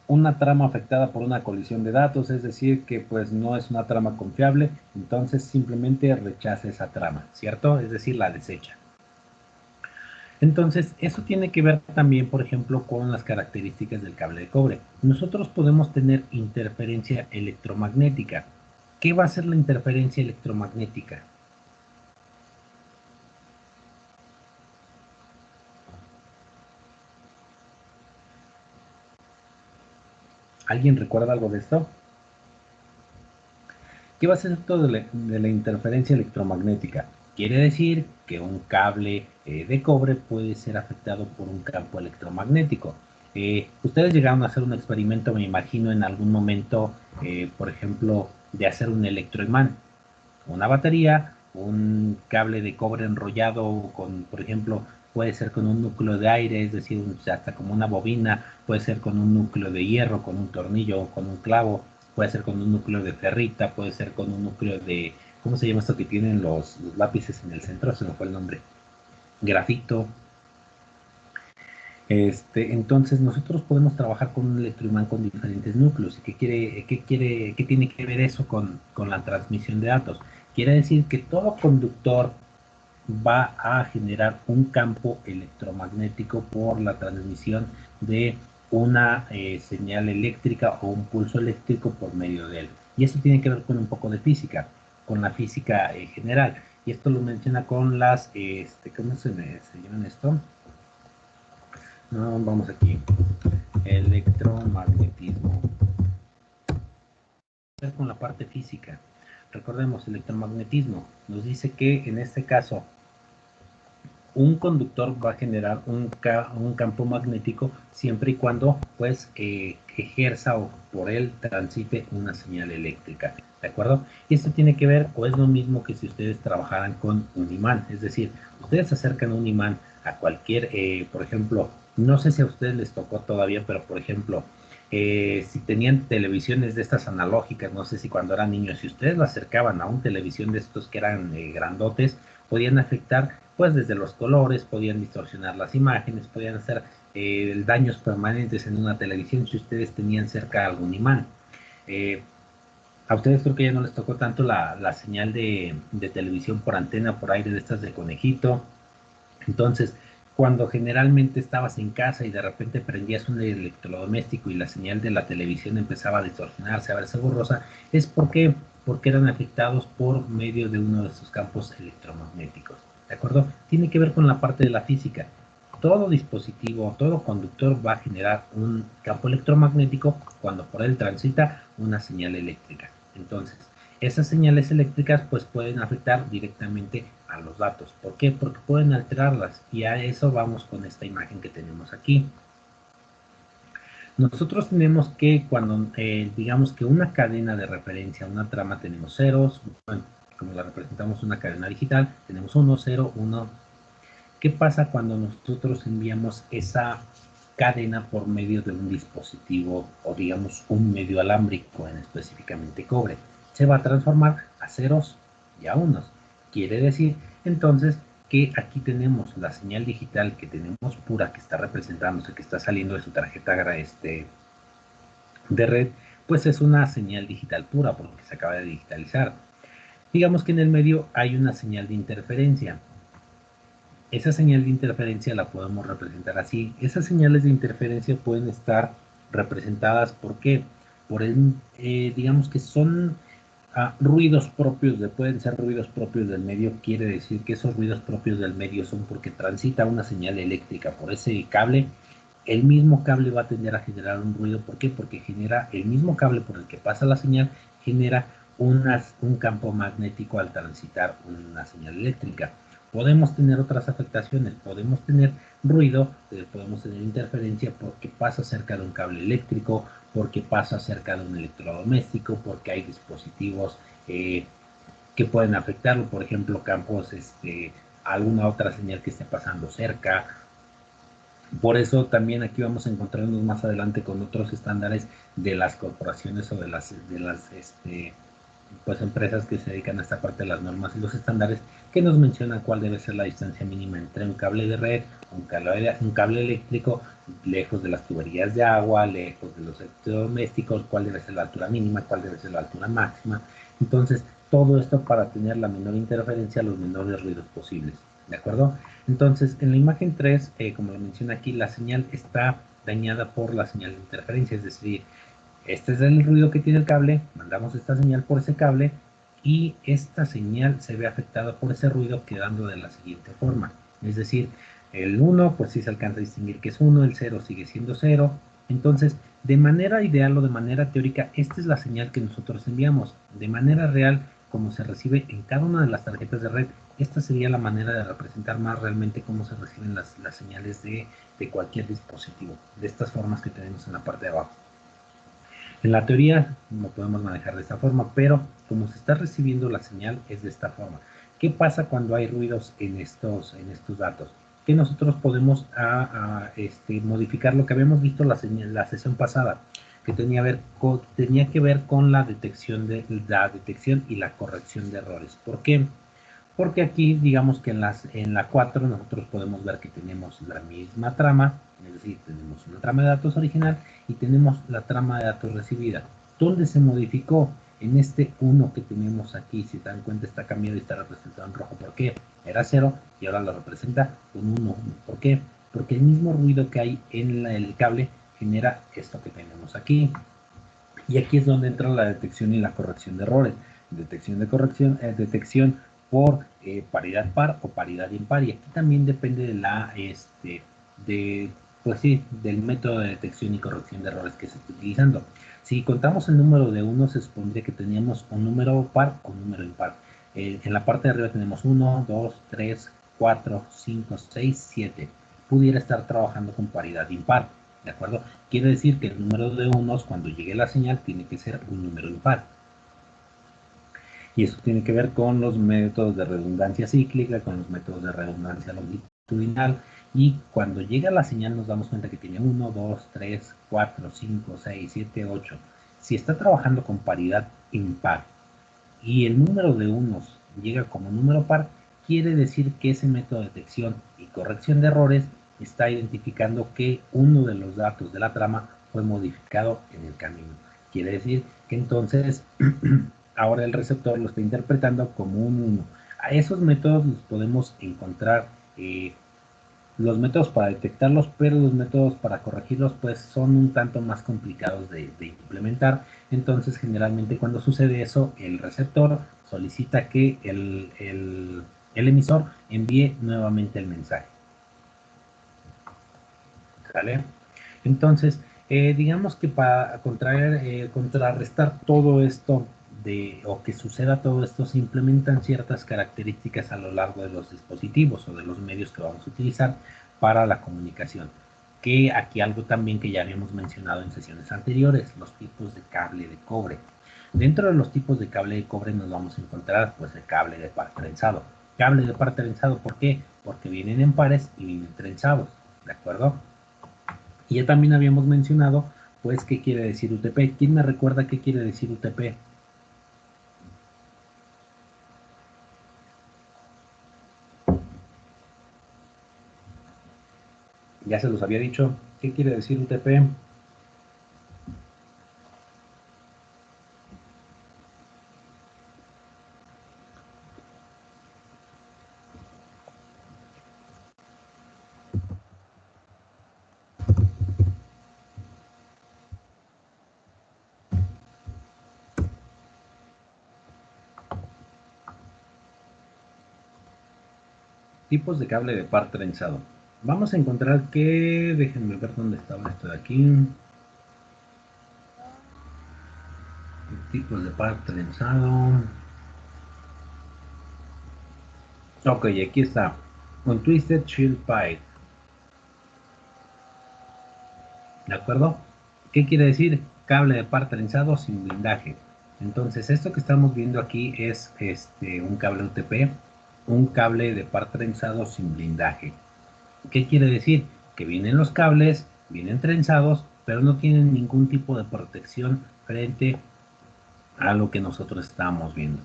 una trama afectada por una colisión de datos, es decir, que pues no es una trama confiable, entonces simplemente rechaza esa trama, ¿cierto? Es decir, la desecha. Entonces, eso tiene que ver también, por ejemplo, con las características del cable de cobre. Nosotros podemos tener interferencia electromagnética. ¿Qué va a ser la interferencia electromagnética? ¿Alguien recuerda algo de esto? ¿Qué va a ser esto de la interferencia electromagnética? Quiere decir que un cable de cobre puede ser afectado por un campo electromagnético. Ustedes llegaron a hacer un experimento, me imagino, en algún momento, por ejemplo, de hacer un electroimán. Una batería, un cable de cobre enrollado con, por ejemplo, puede ser con un núcleo de aire, es decir, hasta como una bobina, puede ser con un núcleo de hierro, con un tornillo, con un clavo, puede ser con un núcleo de ferrita, puede ser con un núcleo de, ¿cómo se llama esto que tienen los lápices en el centro? Se me fue el nombre. Grafito. Entonces nosotros podemos trabajar con un electroimán con diferentes núcleos. ¿Qué tiene que ver eso con la transmisión de datos? Quiere decir que todo conductor va a generar un campo electromagnético por la transmisión de una señal eléctrica o un pulso eléctrico por medio de él. Y eso tiene que ver con un poco de física, con la física general. Y esto lo menciona con las, ¿cómo se llaman esto? No, vamos aquí. Electromagnetismo. Con la parte física. Recordemos, electromagnetismo nos dice que en este caso un conductor va a generar un campo magnético siempre y cuando pues ejerza o por él transite una señal eléctrica, ¿de acuerdo? Y esto tiene que ver o es lo mismo que si ustedes trabajaran con un imán, es decir, ustedes acercan un imán a cualquier, por ejemplo, no sé si a ustedes les tocó todavía, pero por ejemplo, si tenían televisiones de estas analógicas, no sé si cuando eran niños, si ustedes lo acercaban a una televisión de estos que eran grandotes, podían afectar pues desde los colores, podían distorsionar las imágenes, podían hacer daños permanentes en una televisión si ustedes tenían cerca algún imán. A ustedes creo que ya no les tocó tanto la señal de televisión por antena, por aire de estas de conejito. Entonces, cuando generalmente estabas en casa y de repente prendías un electrodoméstico y la señal de la televisión empezaba a distorsionarse, a verse borrosa, es porque eran afectados por medio de uno de esos campos electromagnéticos. ¿De acuerdo? Tiene que ver con la parte de la física. Todo dispositivo, todo conductor va a generar un campo electromagnético cuando por él transita una señal eléctrica. Entonces, esas señales eléctricas pues pueden afectar directamente a los datos. ¿Por qué? Porque pueden alterarlas y a eso vamos con esta imagen que tenemos aquí. Nosotros tenemos que cuando digamos que una cadena de referencia, una trama, tenemos ceros, bueno, como la representamos una cadena digital, tenemos 1, 0, 1. ¿Qué pasa cuando nosotros enviamos esa cadena por medio de un dispositivo o digamos un medio alámbrico, en específicamente cobre? Se va a transformar a ceros y a unos. Quiere decir entonces que aquí tenemos la señal digital que tenemos pura, que está representándose, que está saliendo de su tarjeta de red, pues es una señal digital pura porque se acaba de digitalizar. Digamos que en el medio hay una señal de interferencia. Esa señal de interferencia la podemos representar así. Esas señales de interferencia pueden estar representadas ¿por qué? Por digamos que son ruidos propios, pueden ser ruidos propios del medio. Quiere decir que esos ruidos propios del medio son porque transita una señal eléctrica por ese cable. El mismo cable va a tender a generar un ruido. ¿Por qué? Porque genera el mismo cable por el que pasa la señal, genera un campo magnético al transitar una señal eléctrica. Podemos tener otras afectaciones, podemos tener ruido, podemos tener interferencia porque pasa cerca de un cable eléctrico, porque pasa cerca de un electrodoméstico, porque hay dispositivos que pueden afectarlo, por ejemplo, campos, alguna otra señal que esté pasando cerca. Por eso también aquí vamos a encontrarnos más adelante con otros estándares de las corporaciones o de las pues empresas que se dedican a esta parte de las normas y los estándares que nos mencionan cuál debe ser la distancia mínima entre un cable de red, un cable eléctrico, lejos de las tuberías de agua, lejos de los electrodomésticos, cuál debe ser la altura mínima, cuál debe ser la altura máxima. Entonces, todo esto para tener la menor interferencia, los menores ruidos posibles. ¿De acuerdo? Entonces, en la imagen 3, como lo menciona aquí, la señal está dañada por la señal de interferencia, es decir, este es el ruido que tiene el cable, mandamos esta señal por ese cable y esta señal se ve afectada por ese ruido quedando de la siguiente forma. Es decir, el 1 pues sí se alcanza a distinguir que es 1, el 0 sigue siendo 0. Entonces, de manera ideal o de manera teórica, esta es la señal que nosotros enviamos. De manera real, como se recibe en cada una de las tarjetas de red, esta sería la manera de representar más realmente cómo se reciben las señales de cualquier dispositivo, de estas formas que tenemos en la parte de abajo. En la teoría lo podemos manejar de esta forma, pero como se está recibiendo la señal es de esta forma. ¿Qué pasa cuando hay ruidos en estos datos? Que nosotros podemos modificar lo que habíamos visto en la sesión pasada, que tenía que ver con la detección y la corrección de errores. ¿Por qué? Porque aquí, digamos que en la 4 nosotros podemos ver que tenemos la misma trama, es decir, tenemos una trama de datos original y tenemos la trama de datos recibida. ¿Dónde se modificó? En este 1 que tenemos aquí, si se dan cuenta está cambiado y está representado en rojo. ¿Por qué? Era 0 y ahora lo representa con 1. ¿Por qué? Porque el mismo ruido que hay en el cable genera esto que tenemos aquí. Y aquí es donde entra la detección y la corrección de errores. Detección por paridad par o paridad impar, y aquí también depende del método de detección y corrección de errores que se esté utilizando. Si contamos el número de 1, se supondría que teníamos un número par o un número impar. En la parte de arriba tenemos 1, 2, 3, 4, 5, 6, 7. Pudiera estar trabajando con paridad impar, ¿de acuerdo? Quiere decir que el número de unos, cuando llegue la señal, tiene que ser un número impar. Y eso tiene que ver con los métodos de redundancia cíclica, con los métodos de redundancia longitudinal y cuando llega la señal nos damos cuenta que tiene 1, 2, 3, 4, 5, 6, 7, 8. Si está trabajando con paridad impar y el número de unos llega como número par, quiere decir que ese método de detección y corrección de errores está identificando que uno de los datos de la trama fue modificado en el camino. Quiere decir que entonces ahora el receptor lo está interpretando como un 1. A esos métodos los podemos encontrar, los métodos para detectarlos, pero los métodos para corregirlos pues son un tanto más complicados de implementar. Entonces generalmente cuando sucede eso, el receptor solicita que el emisor envíe nuevamente el mensaje. ¿Sale? Entonces, digamos que para contrarrestar todo esto o que suceda todo esto, se implementan ciertas características a lo largo de los dispositivos o de los medios que vamos a utilizar para la comunicación. Que aquí algo también que ya habíamos mencionado en sesiones anteriores, los tipos de cable de cobre. Dentro de los tipos de cable de cobre nos vamos a encontrar pues el cable de par trenzado. Cable de par trenzado, ¿por qué? Porque vienen en pares y vienen trenzados, ¿de acuerdo? Y ya también habíamos mencionado, pues, qué quiere decir UTP. ¿Quién me recuerda qué quiere decir UTP? Ya se los había dicho. ¿Qué quiere decir UTP? Tipos de cable de par trenzado. Vamos a encontrar que, déjenme ver dónde estaba esto de aquí. Tipos de par trenzado. Ok, aquí está. Un Twisted Shield Pipe. ¿De acuerdo? ¿Qué quiere decir? Cable de par trenzado sin blindaje. Entonces, esto que estamos viendo aquí es un cable UTP, un cable de par trenzado sin blindaje. ¿Qué quiere decir? Que vienen los cables, vienen trenzados, pero no tienen ningún tipo de protección frente a lo que nosotros estamos viendo.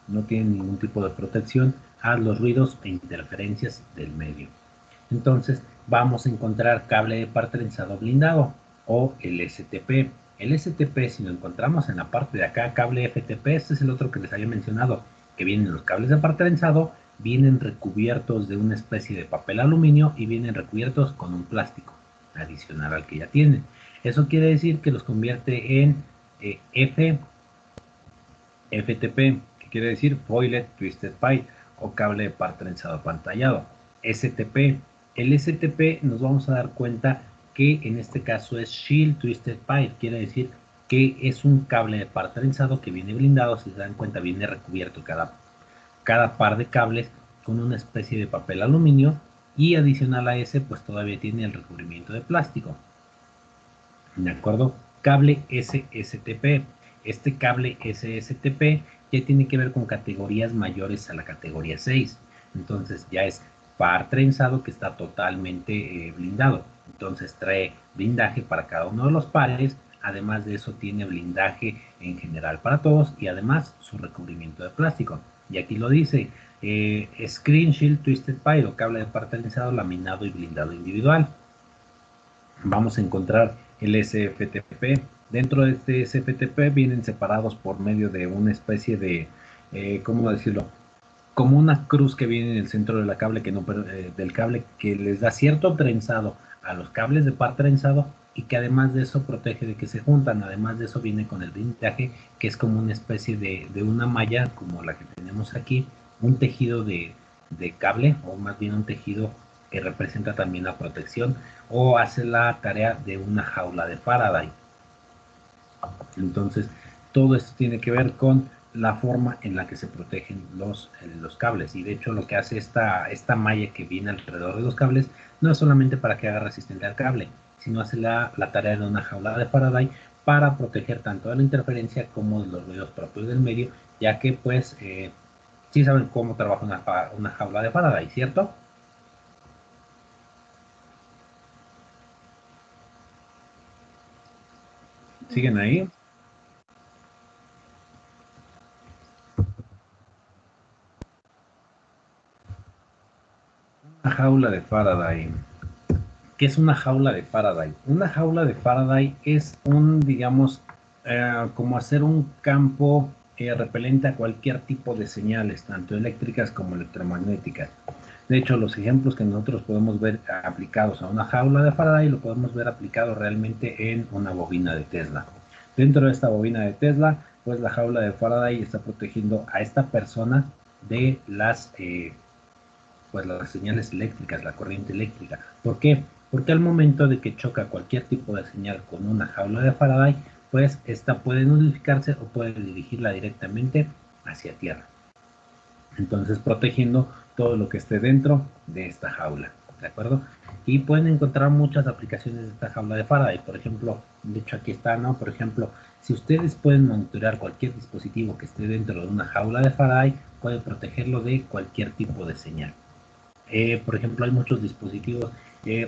No tienen ningún tipo de protección a los ruidos e interferencias del medio. Entonces vamos a encontrar cable de par trenzado blindado o el STP. El STP, si lo encontramos en la parte de acá, cable FTP, este es el otro que les había mencionado, que vienen los cables de par trenzado, vienen recubiertos de una especie de papel aluminio y vienen recubiertos con un plástico adicional al que ya tienen. Eso quiere decir que los convierte en FTP, que quiere decir Foiled Twisted Pipe o cable de par trenzado apantallado. STP. El STP nos vamos a dar cuenta que en este caso es Shield Twisted Pipe, quiere decir que es un cable de par trenzado que viene blindado, si se dan cuenta viene recubierto cada par de cables con una especie de papel aluminio y adicional a ese pues todavía tiene el recubrimiento de plástico. ¿De acuerdo? Cable SSTP. Este cable SSTP ya tiene que ver con categorías mayores a la categoría 6. Entonces ya es par trenzado que está totalmente blindado. Entonces trae blindaje para cada uno de los pares. Además de eso tiene blindaje en general para todos y además su recubrimiento de plástico. Y aquí lo dice, Screen Shield Twisted Pipe o cable de par trenzado laminado y blindado individual. Vamos a encontrar el SFTP. Dentro de este SFTP vienen separados por medio de una especie de, ¿cómo decirlo? Como una cruz que viene en el centro de la cable del cable que les da cierto trenzado a los cables de par trenzado y que además de eso protege de que se juntan. Además de eso viene con el blindaje que es como una especie de una malla como la que tenemos aquí, un tejido de cable o más bien un tejido que representa también la protección o hace la tarea de una jaula de Faraday. Entonces, todo esto tiene que ver con la forma en la que se protegen los cables. Y de hecho, lo que hace esta malla que viene alrededor de los cables no es solamente para que haga resistente al cable, sino hace la tarea de una jaula de Faraday para proteger tanto de la interferencia como de los ruidos propios del medio, ya que, pues, sí saben cómo trabaja una jaula de Faraday, ¿cierto? ¿Siguen ahí? Una jaula de Faraday. ¿Qué es una jaula de Faraday? Una jaula de Faraday es un, digamos, como hacer un campo repelente a cualquier tipo de señales, tanto eléctricas como electromagnéticas. De hecho, los ejemplos que nosotros podemos ver aplicados a una jaula de Faraday lo podemos ver aplicado realmente en una bobina de Tesla. Dentro de esta bobina de Tesla, pues la jaula de Faraday está protegiendo a esta persona de pues las señales eléctricas, la corriente eléctrica. ¿Por qué? Porque al momento de que choca cualquier tipo de señal con una jaula de Faraday, pues esta puede nulificarse o puede dirigirla directamente hacia tierra. Entonces protegiendo todo lo que esté dentro de esta jaula, ¿de acuerdo? Y pueden encontrar muchas aplicaciones de esta jaula de Faraday. Por ejemplo, de hecho aquí está, ¿no? Por ejemplo, si ustedes pueden monitorear cualquier dispositivo que esté dentro de una jaula de Faraday, pueden protegerlo de cualquier tipo de señal. Por ejemplo, hay muchos dispositivos.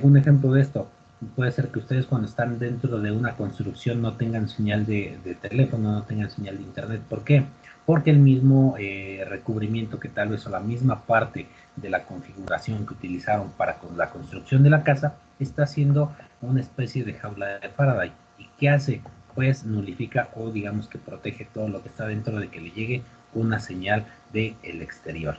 Un ejemplo de esto puede ser que ustedes cuando están dentro de una construcción no tengan señal de teléfono, no tengan señal de internet. ¿Por qué? Porque el mismo recubrimiento que tal vez o la misma parte de la configuración que utilizaron para la construcción de la casa está haciendo una especie de jaula de Faraday. ¿Y qué hace? Pues nulifica o digamos que protege todo lo que está dentro de que le llegue una señal del exterior.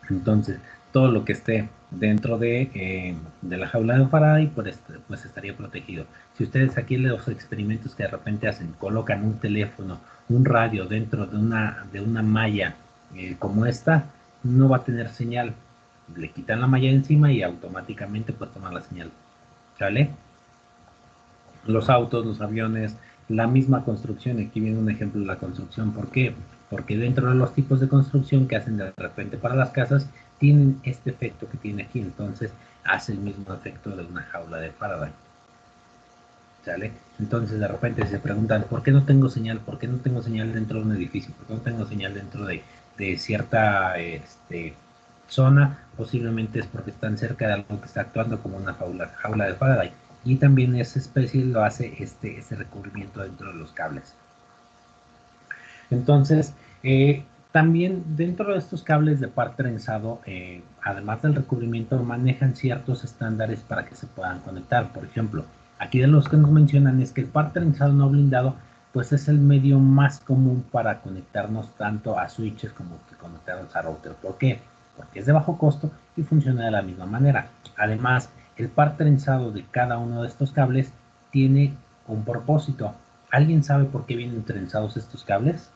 Entonces, todo lo que esté dentro de la jaula de Faraday, pues estaría protegido. Si ustedes aquí los experimentos que de repente hacen, colocan un teléfono, un radio dentro de una malla como esta, no va a tener señal. Le quitan la malla encima y automáticamente pues toma la señal. ¿Sale? Los autos, los aviones, la misma construcción. Aquí viene un ejemplo de la construcción. ¿Por qué? Porque dentro de los tipos de construcción que hacen de repente para las casas, tienen este efecto que tiene aquí. Entonces, hace el mismo efecto de una jaula de Faraday. ¿Sale? Entonces, de repente se preguntan, ¿por qué no tengo señal? ¿Por qué no tengo señal dentro de un edificio? ¿Por qué no tengo señal dentro de cierta zona? Posiblemente es porque están cerca de algo que está actuando como una jaula de Faraday. Y también esa especie lo hace este recubrimiento dentro de los cables. Entonces, también dentro de estos cables de par trenzado, además del recubrimiento, manejan ciertos estándares para que se puedan conectar. Por ejemplo, aquí de los que nos mencionan es que el par trenzado no blindado, pues es el medio más común para conectarnos tanto a switches como que conectarnos a router. ¿Por qué? Porque es de bajo costo y funciona de la misma manera. Además, el par trenzado de cada uno de estos cables tiene un propósito. ¿Alguien sabe por qué vienen trenzados estos cables?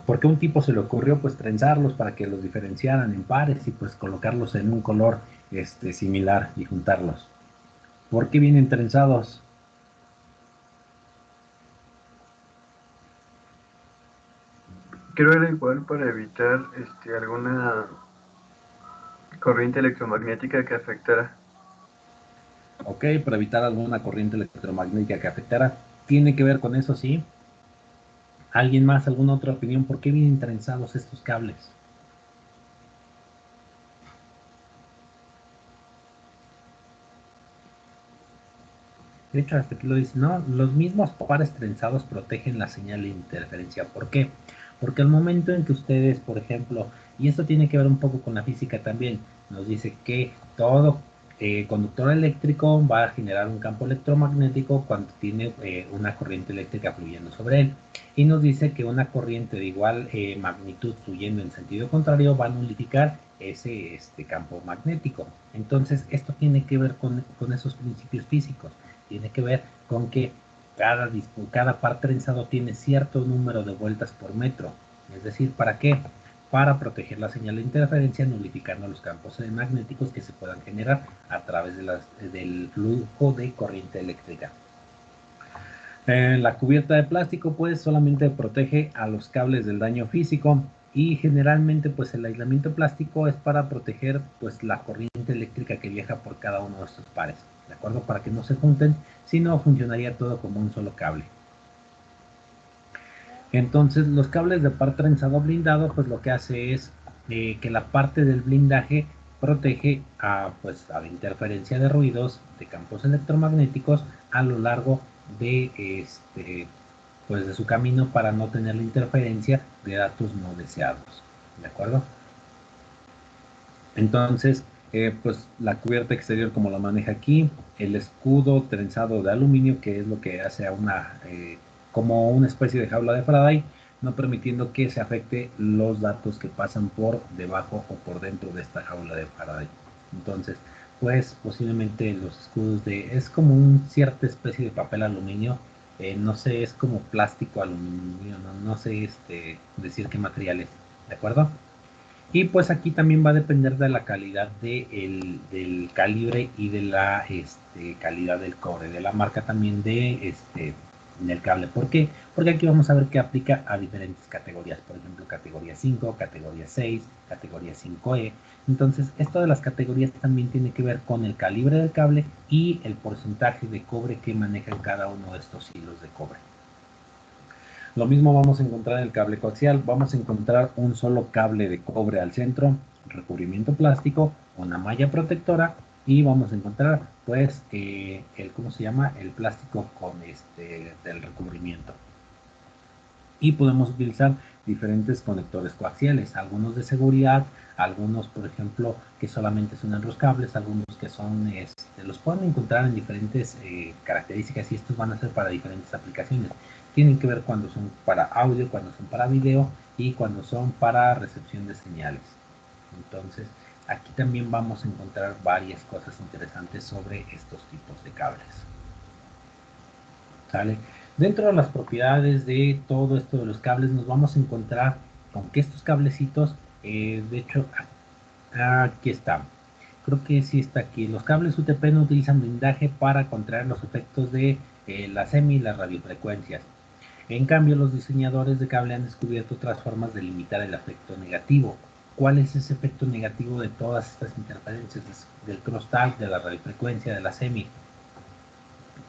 Porque a un tipo se le ocurrió pues trenzarlos para que los diferenciaran en pares y pues colocarlos en un color similar y juntarlos. ¿Por qué vienen trenzados? Creo que era igual para evitar alguna corriente electromagnética que afectara. Ok, para evitar alguna corriente electromagnética que afectara. ¿Tiene que ver con eso, sí? ¿Alguien más, alguna otra opinión? ¿Por qué vienen trenzados estos cables? De hecho, hasta aquí lo dice, no, los mismos pares trenzados protegen la señal de interferencia. ¿Por qué? Porque al momento en que ustedes, por ejemplo, y esto tiene que ver un poco con la física también, nos dice que todo conductor eléctrico va a generar un campo electromagnético cuando tiene una corriente eléctrica fluyendo sobre él. Y nos dice que una corriente de igual magnitud fluyendo en sentido contrario va a nulificar ese campo magnético. Entonces, esto tiene que ver con esos principios físicos. Tiene que ver con que cada par trenzado tiene cierto número de vueltas por metro. Es decir, ¿para qué? Para proteger la señal de interferencia, nulificando los campos magnéticos que se puedan generar a través del flujo de corriente eléctrica. La cubierta de plástico pues solamente protege a los cables del daño físico y generalmente pues el aislamiento plástico es para proteger pues la corriente eléctrica que viaja por cada uno de estos pares, ¿de acuerdo? Para que no se junten, si no funcionaría todo como un solo cable. Entonces los cables de par trenzado blindado pues lo que hace es que la parte del blindaje protege pues, a la interferencia de ruidos de campos electromagnéticos a lo largo de, pues, de su camino para no tener la interferencia de datos no deseados. ¿De acuerdo? Entonces, pues la cubierta exterior como la maneja aquí, el escudo trenzado de aluminio, que es lo que hace a como una especie de jaula de Faraday, no permitiendo que se afecte los datos que pasan por debajo o por dentro de esta jaula de Faraday. Entonces, pues posiblemente los escudos es como una cierta especie de papel aluminio, no sé, es como plástico aluminio, no sé decir qué material es, ¿de acuerdo? Y pues aquí también va a depender de la calidad del calibre y de la calidad del cobre, de la marca también del cable. ¿Por qué? Porque aquí vamos a ver que aplica a diferentes categorías. Por ejemplo, categoría 5, categoría 6, categoría 5E. Entonces, esto de las categorías también tiene que ver con el calibre del cable y el porcentaje de cobre que maneja cada uno de estos hilos de cobre. Lo mismo vamos a encontrar en el cable coaxial. Vamos a encontrar un solo cable de cobre al centro, recubrimiento plástico, una malla protectora y vamos a encontrar pues ¿cómo se llama? El plástico con del recubrimiento. Y podemos utilizar diferentes conectores coaxiales, algunos de seguridad, algunos por ejemplo que solamente son enroscables, algunos que son, los pueden encontrar en diferentes características y estos van a ser para diferentes aplicaciones. Tienen que ver cuando son para audio, cuando son para video y cuando son para recepción de señales. Entonces aquí también vamos a encontrar varias cosas interesantes sobre estos tipos de cables. ¿Sale? Dentro de las propiedades de todo esto de los cables nos vamos a encontrar con que estos cablecitos, de hecho, aquí está. Creo que sí está aquí. Los cables UTP no utilizan blindaje para contraer los efectos de la semi y las radiofrecuencias. En cambio, los diseñadores de cable han descubierto otras formas de limitar el efecto negativo. ¿Cuál es ese efecto negativo de todas estas interferencias? Del crosstalk, de la radiofrecuencia, de la semi.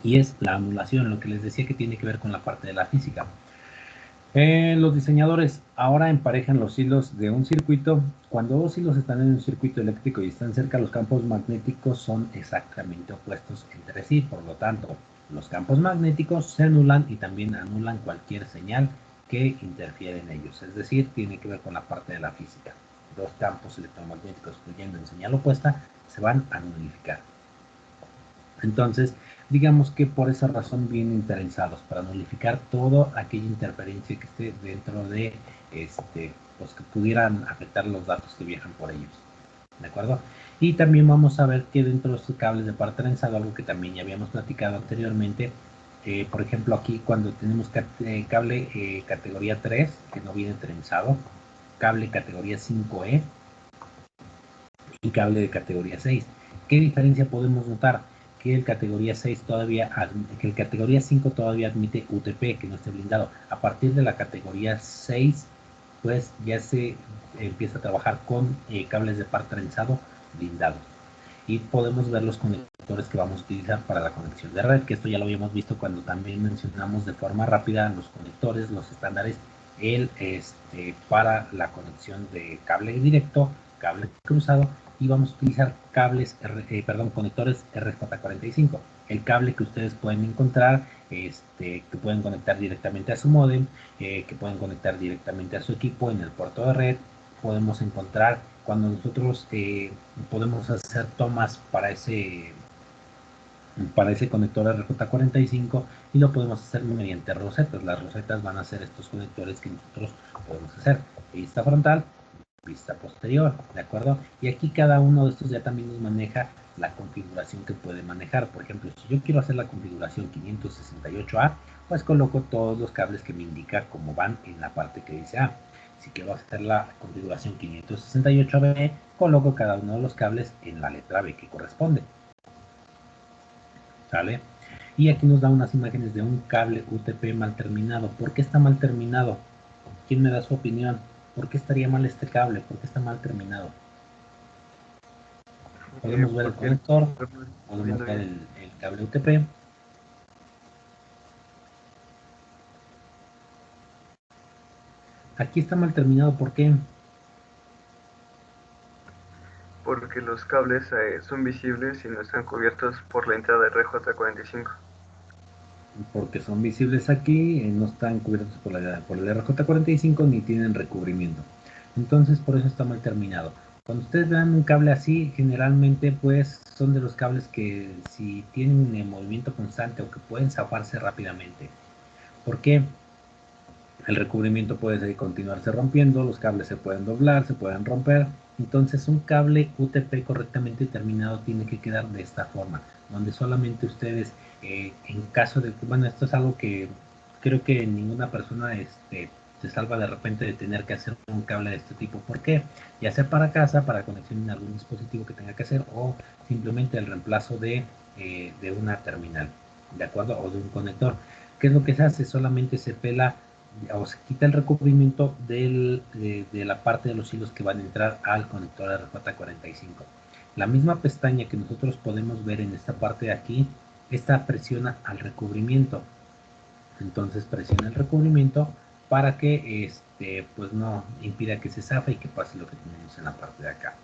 Y es la anulación, lo que les decía que tiene que ver con la parte de la física. Los diseñadores ahora emparejan los hilos de un circuito. Cuando dos hilos están en un circuito eléctrico y están cerca, los campos magnéticos son exactamente opuestos entre sí. Por lo tanto, los campos magnéticos se anulan y también anulan cualquier señal que interfiere en ellos. Es decir, tiene que ver con la parte de la física. Dos campos electromagnéticos fluyendo en señal opuesta se van a nulificar. Entonces, digamos que por esa razón vienen interesados para nulificar toda aquella interferencia que esté dentro de pues que pudieran afectar los datos que viajan por ellos. ¿De acuerdo? Y también vamos a ver que dentro de estos cables de par trenzado, algo que también ya habíamos platicado anteriormente, por ejemplo aquí cuando tenemos cable categoría 3 que no viene trenzado, cable categoría 5E y cable de categoría 6. ¿Qué diferencia podemos notar? Que el categoría 6 todavía que el categoría 5 todavía admite UTP, que no esté blindado. A partir de la categoría 6, pues ya se empieza a trabajar con cables de par trenzado blindados. Y podemos ver los conectores que vamos a utilizar para la conexión de red, que esto ya lo habíamos visto cuando también mencionamos de forma rápida los conectores, los estándares, para la conexión de cable directo, cable cruzado, y vamos a utilizar conectores RJ45. El cable que ustedes pueden encontrar, que pueden conectar directamente a su módem, que pueden conectar directamente a su equipo en el puerto de red. Podemos encontrar cuando nosotros podemos hacer tomas para ese conector RJ45 y lo podemos hacer mediante rosetas. Las rosetas van a ser estos conectores que nosotros podemos hacer. Vista frontal, vista posterior, ¿de acuerdo? Y aquí cada uno de estos ya también nos maneja la configuración que puede manejar. Por ejemplo, si yo quiero hacer la configuración 568A, pues coloco todos los cables que me indica cómo van en la parte que dice A. Si quiero hacer la configuración 568B, coloco cada uno de los cables en la letra B que corresponde. ¿Sale? Y aquí nos da unas imágenes de un cable UTP mal terminado. ¿Por qué está mal terminado? ¿Quién me da su opinión? ¿Por qué estaría mal este cable? ¿Por qué está mal terminado? Podemos ver el conector, podemos ver el cable UTP. Aquí está mal terminado, ¿por qué? porque los cables son visibles y no están cubiertos por la entrada de RJ45. Porque son visibles aquí, no están cubiertos por el RJ45 ni tienen recubrimiento. Entonces por eso está mal terminado. Cuando ustedes vean un cable así, generalmente pues son de los cables que si tienen movimiento constante o que pueden zafarse rápidamente. ¿Por qué? El recubrimiento puede continuarse rompiendo, los cables se pueden doblar, se pueden romper. Entonces un cable UTP correctamente terminado tiene que quedar de esta forma, donde solamente ustedes, en caso de, bueno, esto es algo que creo que ninguna persona se salva de repente de tener que hacer un cable de este tipo. ¿Por qué? Ya sea para casa, para conexión en algún dispositivo que tenga que hacer, o simplemente el reemplazo de una terminal, ¿de acuerdo? O de un conector. ¿Qué es lo que se hace? Solamente se pela o se quita el recubrimiento de la parte de los hilos que van a entrar al conector RJ45. La misma pestaña que nosotros podemos ver en esta parte de aquí, esta presiona al recubrimiento. Entonces presiona el recubrimiento para que pues no impida que se zafe y que pase lo que tenemos en la parte de acá.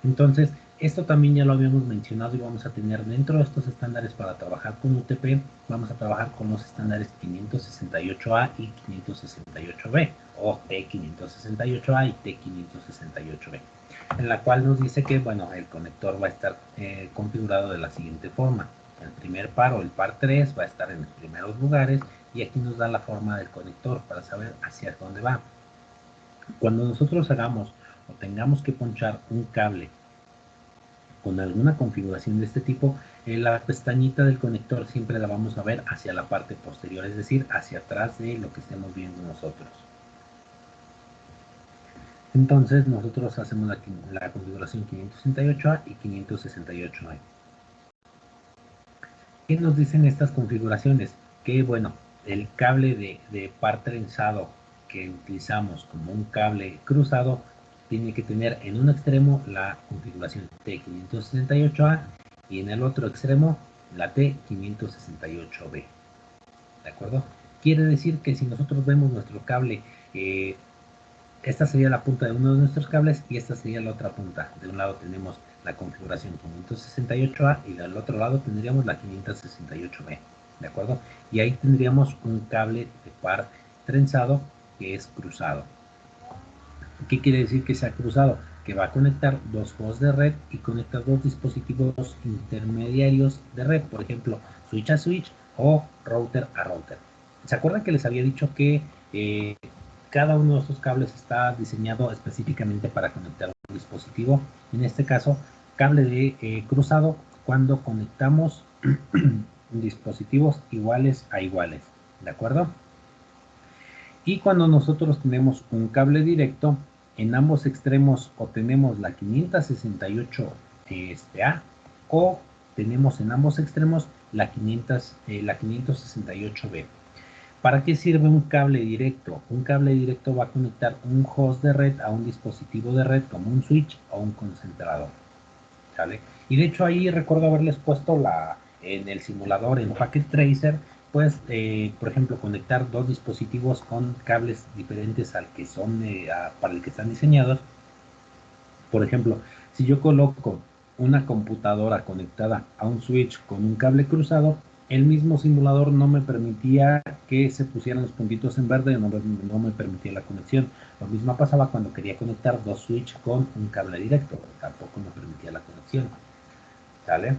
Entonces, esto también ya lo habíamos mencionado y vamos a tener dentro de estos estándares para trabajar con UTP, vamos a trabajar con los estándares 568A y 568B, o T568A y T568B, en la cual nos dice que, bueno, el conector va a estar configurado de la siguiente forma. El primer par o el par 3 va a estar en los primeros lugares y aquí nos da la forma del conector para saber hacia dónde va. Cuando nosotros hagamos o tengamos que ponchar un cable con alguna configuración de este tipo, la pestañita del conector siempre la vamos a ver hacia la parte posterior, es decir, hacia atrás de lo que estemos viendo nosotros. Entonces nosotros hacemos la configuración 568A y 568A. ¿Qué nos dicen estas configuraciones? Que bueno, el cable de par trenzado que utilizamos como un cable cruzado tiene que tener en un extremo la configuración T568A y en el otro extremo la T568B. ¿De acuerdo? Quiere decir que si nosotros vemos nuestro cable, esta sería la punta de uno de nuestros cables y esta sería la otra punta. De un lado tenemos la configuración 568A y del otro lado tendríamos la 568B. ¿De acuerdo? Y ahí tendríamos un cable de par trenzado que es cruzado. ¿Qué quiere decir que sea cruzado? Que va a conectar dos hosts de red y conecta dos dispositivos intermediarios de red, por ejemplo, switch a switch o router a router. ¿Se acuerdan que les había dicho que cada uno de estos cables está diseñado específicamente para conectar un dispositivo? En este caso, cable de cruzado cuando conectamos dispositivos iguales a iguales, ¿de acuerdo? Y cuando nosotros tenemos un cable directo, en ambos extremos o tenemos la 568A o tenemos en ambos extremos la 568B. ¿Para qué sirve un cable directo? Un cable directo va a conectar un host de red a un dispositivo de red como un switch o un concentrador, ¿vale? Y de hecho ahí recuerdo haberles puesto en el simulador, en Packet Tracer, pues, por ejemplo, conectar dos dispositivos con cables diferentes al que son, para el que están diseñados. Por ejemplo, si yo coloco una computadora conectada a un switch con un cable cruzado, el mismo simulador no me permitía que se pusieran los puntitos en verde, no me permitía la conexión. Lo mismo pasaba cuando quería conectar dos switch con un cable directo, tampoco me permitía la conexión. ¿Sale?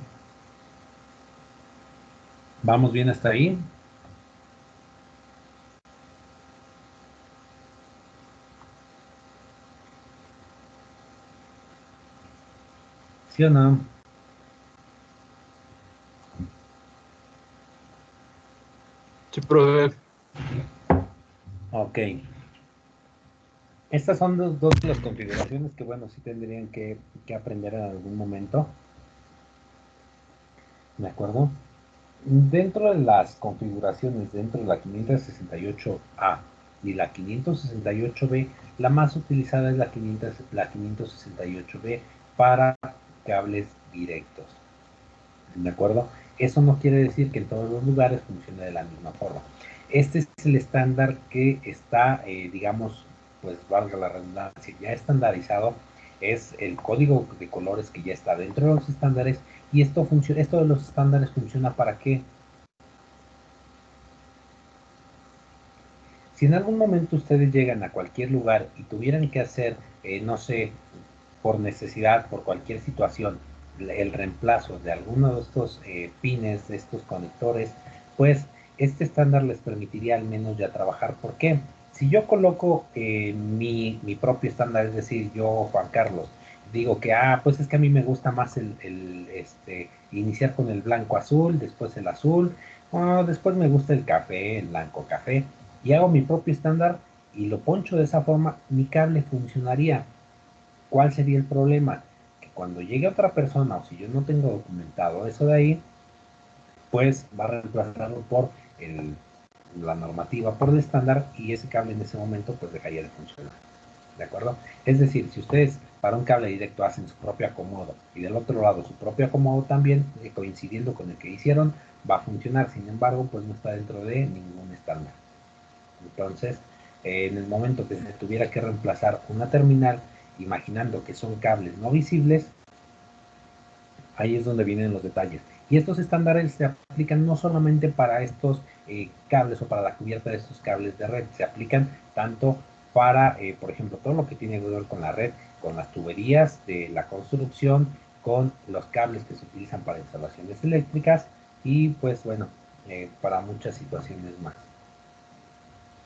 ¿Vamos bien hasta ahí? ¿Sí o no? Sí, profe. Ok. Estas son dos de las configuraciones que, bueno, sí tendrían que aprender en algún momento. ¿De acuerdo? Dentro de las configuraciones, dentro de la 568A y la 568B, la más utilizada es la 568B para cables directos. ¿De acuerdo? Eso no quiere decir que en todos los lugares funcione de la misma forma. Este es el estándar que está, digamos, pues valga la redundancia, ya estandarizado es el código de colores que ya está dentro de los estándares, y esto de los estándares funciona para qué. Si en algún momento ustedes llegan a cualquier lugar y tuvieran que hacer, no sé, por necesidad, por cualquier situación, el reemplazo de alguno de estos pines, de estos conectores, pues este estándar les permitiría al menos ya trabajar. ¿Por qué? Si yo coloco mi propio estándar, es decir, yo, Juan Carlos, digo que, pues es que a mí me gusta más iniciar con el blanco azul, después el azul, después me gusta el café, el blanco café, y hago mi propio estándar y lo poncho de esa forma, mi cable funcionaría. ¿Cuál sería el problema? Que cuando llegue otra persona, o si yo no tengo documentado eso de ahí, pues va a reemplazarlo por la normativa, por el estándar, y ese cable en ese momento pues dejaría de funcionar. ¿De acuerdo? Es decir, si ustedes para un cable directo hacen su propio acomodo y del otro lado su propio acomodo también, coincidiendo con el que hicieron, va a funcionar. Sin embargo, pues no está dentro de ningún estándar. Entonces, en el momento que se tuviera que reemplazar una terminal, imaginando que son cables no visibles, ahí es donde vienen los detalles. Y estos estándares se aplican no solamente para estos cables o para la cubierta de estos cables de red, se aplican tanto para, por ejemplo, todo lo que tiene que ver con la red, con las tuberías de la construcción, con los cables que se utilizan para instalaciones eléctricas y pues bueno, para muchas situaciones más.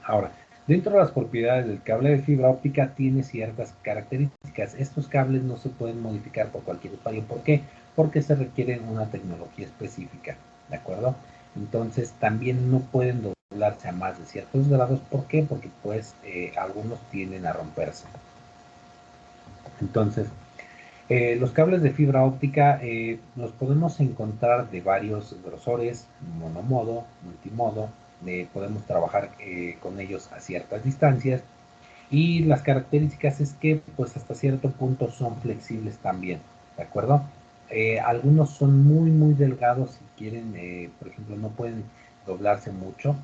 Ahora, dentro de las propiedades del cable de fibra óptica tiene ciertas características. Estos cables no se pueden modificar por cualquier usuario. ¿Por qué? Porque se requiere una tecnología específica, ¿de acuerdo? Entonces, también no pueden doblarse a más de ciertos grados. ¿Por qué? Porque pues algunos tienden a romperse. Entonces, los cables de fibra óptica los podemos encontrar de varios grosores, monomodo, multimodo, podemos trabajar con ellos a ciertas distancias, y las características es que pues hasta cierto punto son flexibles también, ¿de acuerdo? Algunos son muy delgados, si quieren, por ejemplo, no pueden doblarse mucho.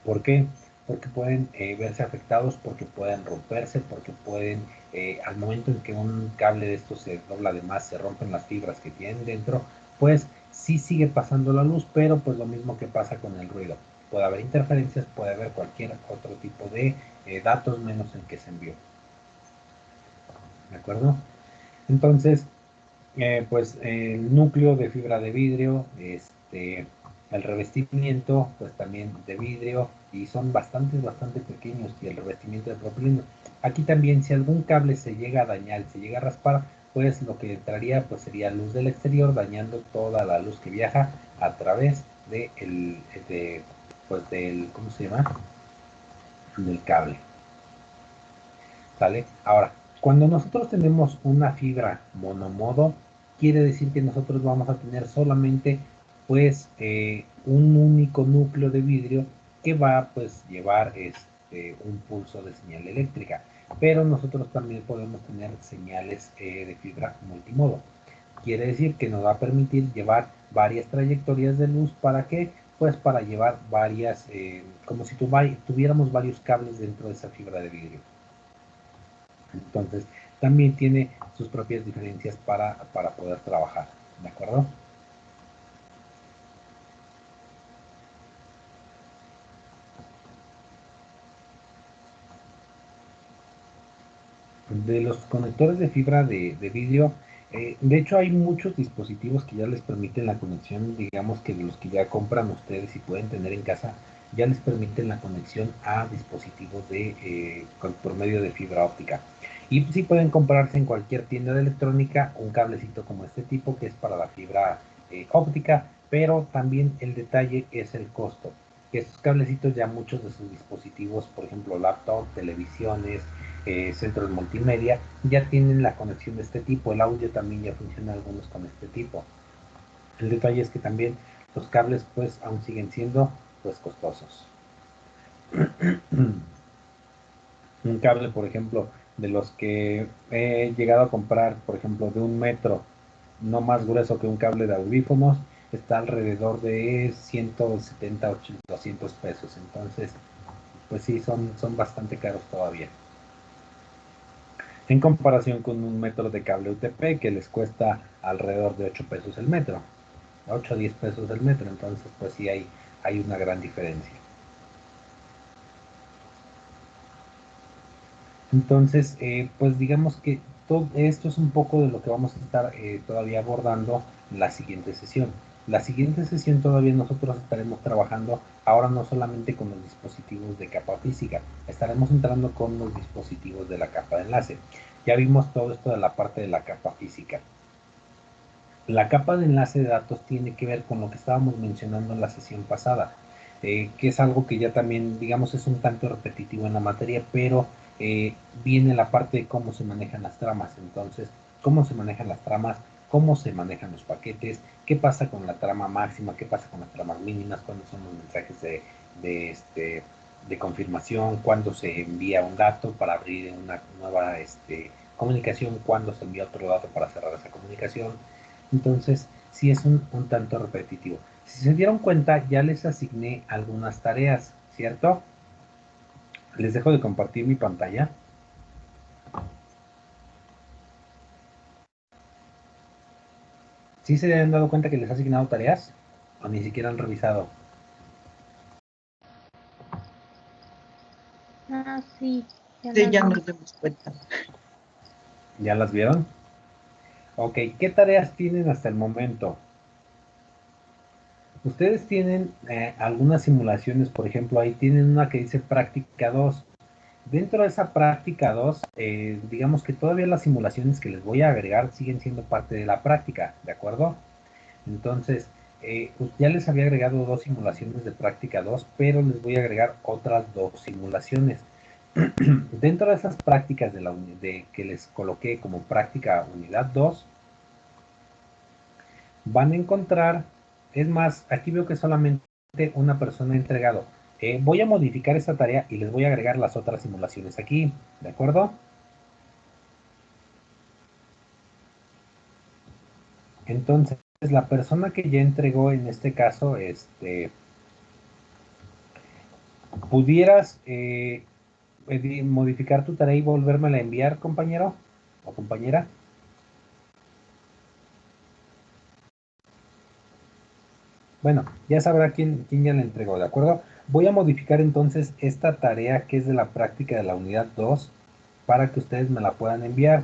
¿Por qué? Porque pueden verse afectados, porque pueden romperse, porque pueden, al momento en que un cable de estos se dobla de más, se rompen las fibras que tienen dentro, pues sí sigue pasando la luz, pero pues lo mismo que pasa con el ruido. Puede haber interferencias, puede haber cualquier otro tipo de datos menos el que se envió. ¿De acuerdo? Entonces, pues el núcleo de fibra de vidrio, el revestimiento pues también de vidrio, y son bastante pequeños, y el revestimiento de propileno. Aquí también, si algún cable se llega a dañar, se llega a raspar, pues lo que entraría pues sería luz del exterior, dañando toda la luz que viaja a través pues del, ¿cómo se llama? Del cable. ¿Sale? Ahora, cuando nosotros tenemos una fibra monomodo, quiere decir que nosotros vamos a tener solamente pues un único núcleo de vidrio que va pues llevar un pulso de señal eléctrica, pero nosotros también podemos tener señales de fibra multimodo. Quiere decir que nos va a permitir llevar varias trayectorias de luz. ¿Para qué? Pues para llevar varias, como si tuviéramos varios cables dentro de esa fibra de vidrio. Entonces, también tiene sus propias diferencias para poder trabajar, ¿de acuerdo? De los conectores de fibra de vidrio, de hecho hay muchos dispositivos que ya les permiten la conexión, digamos que de los que ya compran ustedes y pueden tener en casa, ya les permiten la conexión a dispositivos por medio de fibra óptica. Y sí pueden comprarse en cualquier tienda de electrónica un cablecito como este tipo, que es para la fibra óptica, pero también el detalle es el costo. Estos cablecitos ya muchos de sus dispositivos, por ejemplo laptop, televisiones, centros multimedia, ya tienen la conexión de este tipo. El audio también ya funciona algunos con este tipo. El detalle es que también los cables pues aún siguen siendo pues costosos. Un cable, por ejemplo, de los que he llegado a comprar, por ejemplo, de 1 metro, no más grueso que un cable de audífonos, está alrededor de 170, 200 pesos. Entonces, pues sí, son bastante caros todavía. en comparación con un metro de cable UTP que les cuesta alrededor de 8 pesos el metro, 8 a 10 pesos el metro, entonces pues sí hay una gran diferencia. Entonces, pues digamos que todo esto es un poco de lo que vamos a estar todavía abordando en la siguiente sesión. La siguiente sesión todavía nosotros estaremos trabajando ahora no solamente con los dispositivos de capa física, estaremos entrando con los dispositivos de la capa de enlace. Ya vimos todo esto de la parte de la capa física. La capa de enlace de datos tiene que ver con lo que estábamos mencionando en la sesión pasada, que es algo que ya también, digamos, es un tanto repetitivo en la materia, pero viene la parte de cómo se manejan las tramas. Entonces, cómo se manejan las tramas, cómo se manejan los paquetes, qué pasa con la trama máxima, qué pasa con las tramas mínimas, cuándo son los mensajes de confirmación, cuándo se envía un dato para abrir una nueva comunicación, cuándo se envía otro dato para cerrar esa comunicación. Entonces, sí es un tanto repetitivo. Si se dieron cuenta, ya les asigné algunas tareas, ¿cierto? Les dejo de compartir mi pantalla. ¿Sí se han dado cuenta que les he asignado tareas? ¿O ni siquiera han revisado? Ah, sí. Sí, las ya vi. nos dimos cuenta. ¿Ya las vieron? Ok, ¿qué tareas tienen hasta el momento? Ustedes tienen algunas simulaciones, por ejemplo, ahí tienen una que dice práctica 2. Dentro de esa práctica 2, digamos que todavía las simulaciones que les voy a agregar siguen siendo parte de la práctica, ¿de acuerdo? Entonces, pues ya les había agregado 2 simulaciones de práctica 2, pero les voy a agregar otras 2 simulaciones. Dentro de esas prácticas que les coloqué como práctica unidad 2, van a encontrar, es más, aquí veo que solamente una persona ha entregado. Voy a modificar esta tarea y les voy a agregar las otras simulaciones aquí, ¿de acuerdo? Entonces, la persona que ya entregó en este caso, ¿pudieras modificar tu tarea y volvérmela a enviar, compañero o compañera? Bueno, ya sabrá quién ya la entregó, ¿de acuerdo? Voy a modificar entonces esta tarea que es de la práctica de la unidad 2 para que ustedes me la puedan enviar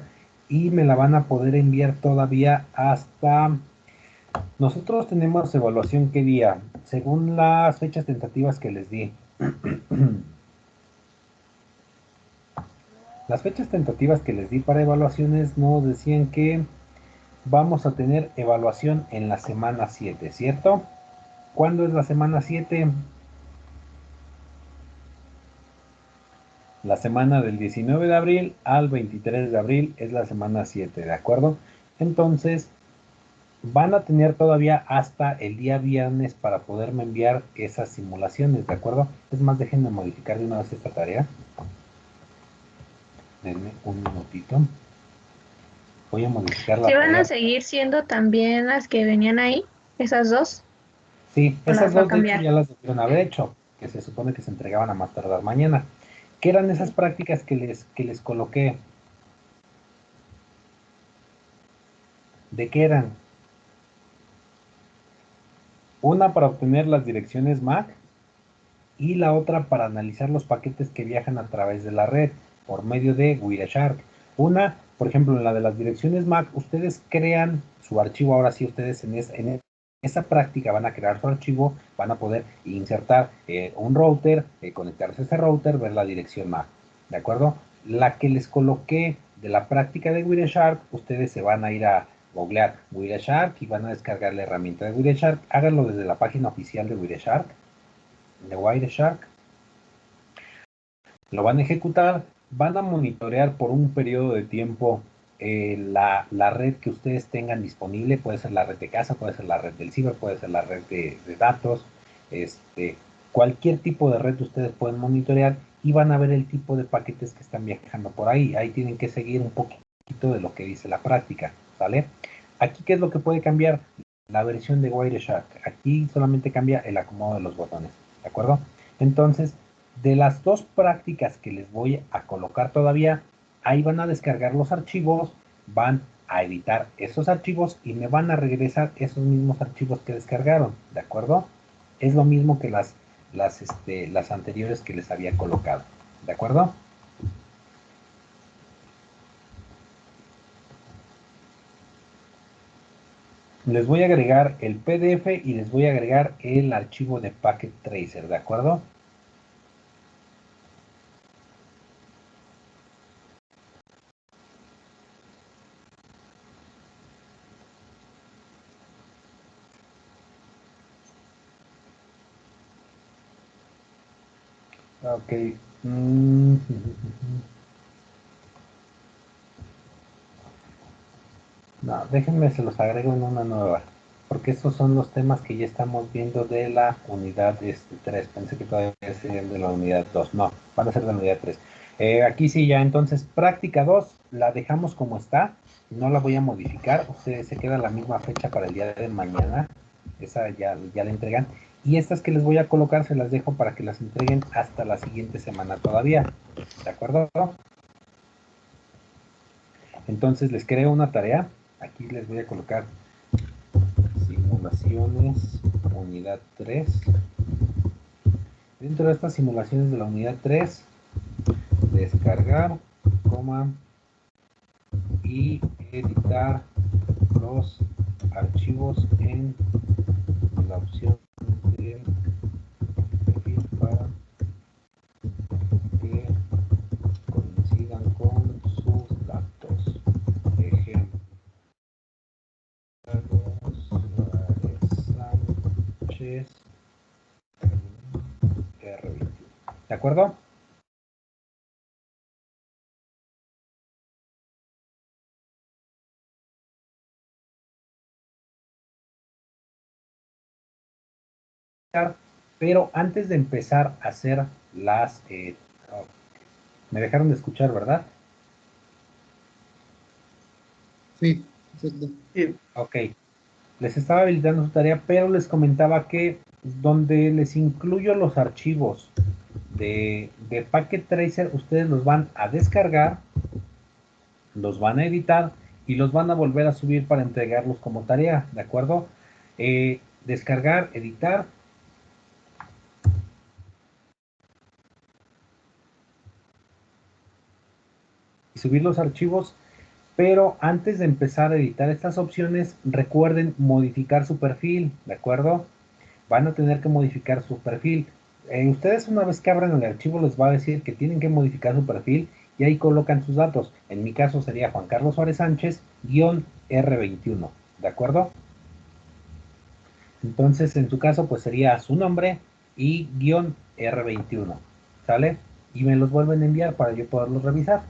y me la van a poder enviar todavía hasta... Nosotros tenemos evaluación ¿qué día? Según las fechas tentativas que les di. Las fechas tentativas que les di para evaluaciones nos decían que vamos a tener evaluación en la semana 7, ¿cierto? ¿Cuándo es la semana 7? La semana del 19 de abril al 23 de abril es la semana 7, ¿de acuerdo? Entonces, van a tener todavía hasta el día viernes para poderme enviar esas simulaciones, ¿de acuerdo? Es más, déjenme modificar de una vez esta tarea. Denme un minutito. Voy a modificar la ¿Sí van tarea. a seguir siendo también las que venían ahí? ¿Esas dos? Sí, ¿O esas las va a dos de hecho cambiar? ya las debieron haber hecho, que se supone que se entregaban a más tardar mañana. ¿Qué eran esas prácticas que les coloqué? ¿De qué eran? Una para obtener las direcciones MAC y la otra para analizar los paquetes que viajan a través de la red por medio de Wireshark. Una, por ejemplo, en la de las direcciones MAC, ustedes crean su archivo, ahora sí ustedes en esa práctica van a crear su archivo, van a poder insertar un router, conectarse a ese router, ver la dirección MAC, ¿de acuerdo? La que les coloqué de la práctica de Wireshark, ustedes se van a ir a googlear Wireshark y van a descargar la herramienta de Wireshark. Háganlo desde la página oficial de Wireshark, de Wireshark. Lo van a ejecutar, van a monitorear por un periodo de tiempo la red que ustedes tengan disponible, puede ser la red de casa, puede ser la red del ciber, puede ser la red de datos, cualquier tipo de red ustedes pueden monitorear y van a ver el tipo de paquetes que están viajando por ahí. Ahí tienen que seguir un poquito de lo que dice la práctica, ¿sale? Aquí, ¿qué es lo que puede cambiar? La versión de Wireshark. Aquí solamente cambia el acomodo de los botones, ¿de acuerdo? Entonces, de las dos prácticas que les voy a colocar todavía, ahí van a descargar los archivos, van a editar esos archivos y me van a regresar esos mismos archivos que descargaron, ¿de acuerdo? Es lo mismo que las anteriores que les había colocado, ¿de acuerdo? Les voy a agregar el PDF y les voy a agregar el archivo de Packet Tracer, ¿de acuerdo? Ok. No, déjenme, se los agrego en una nueva, porque estos son los temas que ya estamos viendo de la unidad 3. Pensé que todavía serían de la unidad 2. No, van a ser de la unidad 3. Aquí sí ya, entonces, práctica 2 la dejamos como está, no la voy a modificar. Ustedes se queda la misma fecha para el día de mañana, esa ya la entregan. Y estas que les voy a colocar se las dejo para que las entreguen hasta la siguiente semana todavía, ¿de acuerdo? Entonces les creo una tarea. Aquí les voy a colocar simulaciones unidad 3. Dentro de estas simulaciones de la unidad 3, descargar, y editar los archivos en la opción de perfil para que coincidan con sus datos. Ejemplo. Sánchez R21. ¿De acuerdo? Pero antes de empezar a hacer las... me dejaron de escuchar, ¿verdad? Sí, perfecto. Sí. Ok. Les estaba habilitando su tarea, pero les comentaba que donde les incluyo los archivos de Packet Tracer, ustedes los van a descargar, los van a editar y los van a volver a subir para entregarlos como tarea, ¿de acuerdo? Descargar, editar. Y subir los archivos, pero antes de empezar a editar estas opciones, recuerden modificar su perfil, ¿de acuerdo? Van a tener que modificar su perfil. Ustedes una vez que abran el archivo les va a decir que tienen que modificar su perfil y ahí colocan sus datos. En mi caso sería Juan Carlos Suárez Sánchez, R21, ¿de acuerdo? Entonces en su caso pues sería su nombre y R21, ¿sale? Y me los vuelven a enviar para yo poderlos revisar.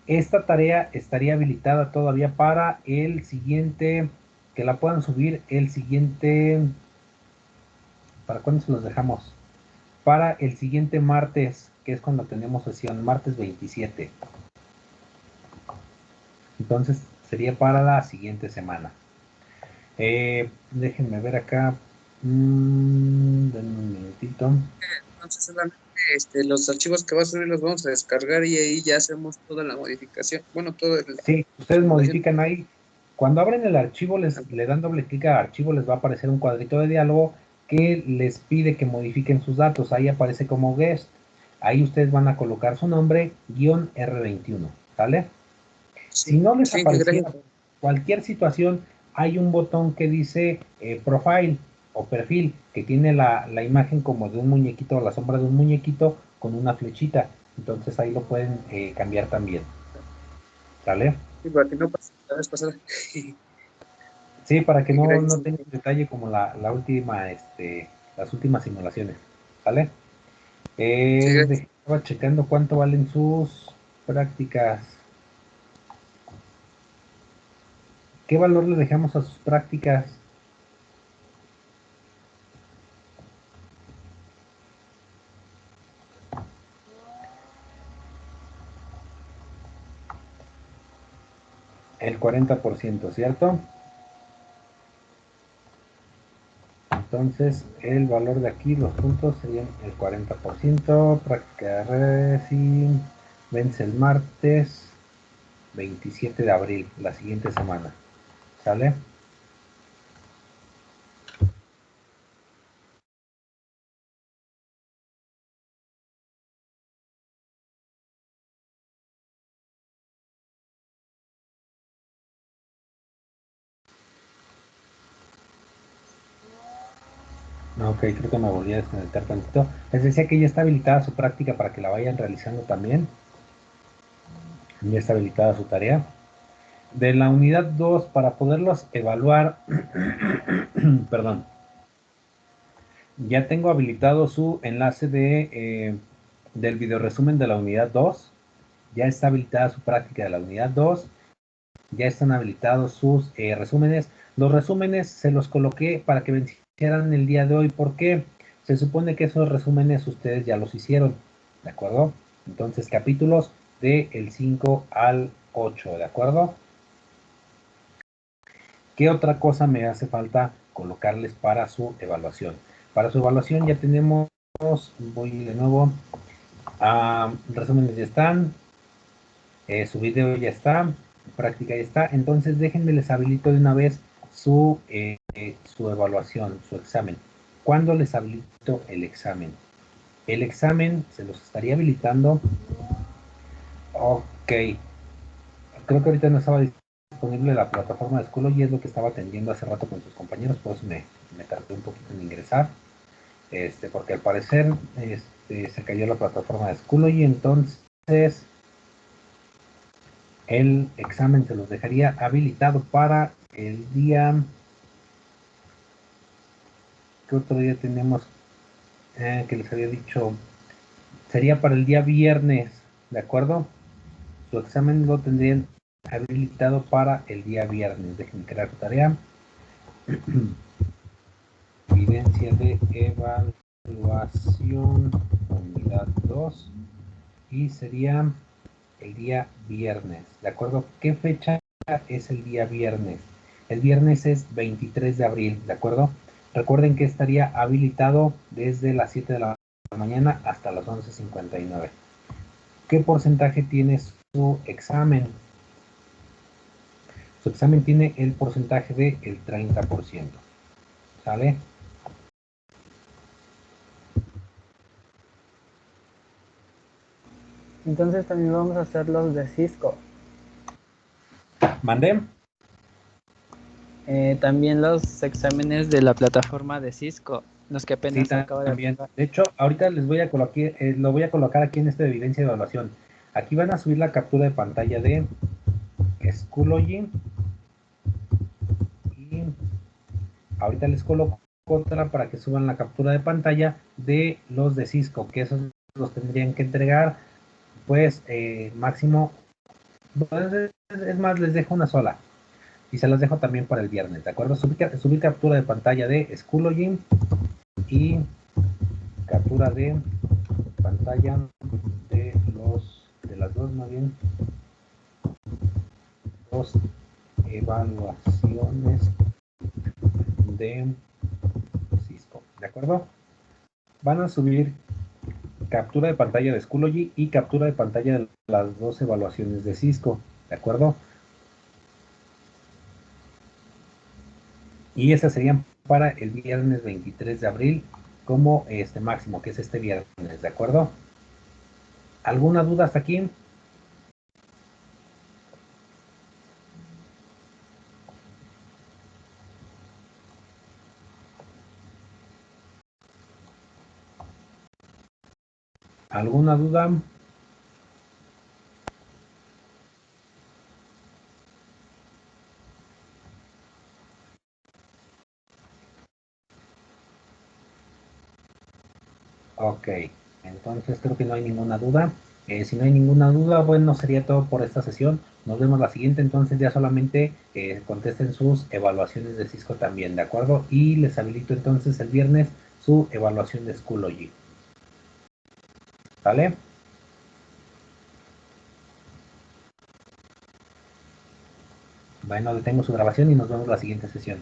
Esta tarea estaría habilitada todavía para el siguiente, que la puedan subir el siguiente, ¿para cuándo se los dejamos? Para el siguiente martes, que es cuando tenemos sesión, martes 27. Entonces sería para la siguiente semana. Déjenme ver acá. Denme un minutito. Entonces solamente los archivos que va a subir los vamos a descargar y ahí ya hacemos toda la modificación. Bueno, todo el... Sí, ustedes modifican ahí. Cuando abren el archivo, le dan doble clic al archivo, les va a aparecer un cuadrito de diálogo que les pide que modifiquen sus datos. Ahí aparece como guest. Ahí ustedes van a colocar su nombre, R21, ¿vale? Sí, Si no les sí, apareciera gracias. cualquier situación, hay un botón que dice profile o perfil, que tiene la imagen como de un muñequito, o la sombra de un muñequito con una flechita. Entonces ahí lo pueden cambiar también. ¿Sale? Sí, para que no pase la vez pasada. Sí, para que Sí, no gracias. tenga detalle como la última, las últimas simulaciones. ¿Sale? Sí, gracias. Estaba checando cuánto valen sus prácticas. ¿Qué valor le dejamos a sus prácticas? El 40%, ¿cierto? Entonces, el valor de aquí, los puntos serían el 40%, práctica de resin, Vence el martes 27 de abril, la siguiente semana. ¿Sale? Ok, creo que me volví a desconectar tantito. Les decía que ya está habilitada su práctica para que la vayan realizando también. Ya está habilitada su tarea. De la unidad 2, para poderlos evaluar, perdón, ya tengo habilitado su enlace del video resumen de la unidad 2. Ya está habilitada su práctica de la unidad 2. Ya están habilitados sus resúmenes. Los resúmenes se los coloqué para que vencieran el día de hoy. ¿Por qué? Se supone que esos resúmenes ustedes ya los hicieron. ¿De acuerdo? Entonces, capítulos del 5 al 8. ¿De acuerdo? ¿Qué otra cosa me hace falta colocarles para su evaluación? Para su evaluación ya tenemos, voy de nuevo, resúmenes ya están, su video ya está, práctica ya está, entonces déjenme les habilito de una vez su evaluación, su examen. ¿Cuándo les habilito el examen? El examen se los estaría habilitando. Ok, creo que ahorita no estaba disponible la plataforma de Schoology, es lo que estaba atendiendo hace rato con sus compañeros, por eso me tardé un poquito en ingresar, porque al parecer se cayó la plataforma de Schoology, entonces el examen se los dejaría habilitado para el día. ¿Qué otro día tenemos que les había dicho? Sería para el día viernes, ¿de acuerdo? Su examen lo tendrían habilitado para el día viernes. Déjenme crear tarea. Evidencia de evaluación unidad 2 y sería el día viernes, ¿de acuerdo? ¿Qué fecha es el día viernes? El viernes es 23 de abril, ¿de acuerdo? Recuerden que estaría habilitado desde las 7 de la mañana hasta las 11:59. ¿Qué porcentaje tiene su examen? Su examen tiene el porcentaje del 30%, ¿sale? Entonces también vamos a hacer los de Cisco. ¿Mandé? También los exámenes de la plataforma de Cisco, los que apenas Sí, acabo de también. aplicar. De hecho, ahorita les voy a colocar, lo voy a colocar aquí en esta evidencia de evaluación. Aquí van a subir la captura de pantalla de Schoology y ahorita les coloco otra para que suban la captura de pantalla de los de Cisco, que esos los tendrían que entregar, pues máximo, pues, es más, les dejo una sola y se las dejo también para el viernes, ¿de acuerdo? Subir captura de pantalla de Schoology y captura de pantalla de las dos, más bien, dos evaluaciones de Cisco, ¿de acuerdo? Van a subir captura de pantalla de Schoology y captura de pantalla de las dos evaluaciones de Cisco, ¿de acuerdo? Y esas serían para el viernes 23 de abril como máximo, que es este viernes, ¿de acuerdo? ¿Alguna duda hasta aquí? ¿Alguna duda? Ok, entonces creo que no hay ninguna duda. Si no hay ninguna duda, bueno, sería todo por esta sesión. Nos vemos la siguiente, entonces ya solamente contesten sus evaluaciones de Cisco también, ¿de acuerdo? Y les habilito entonces el viernes su evaluación de Schoology. ¿Vale? Bueno, detengo su grabación y nos vemos la siguiente sesión.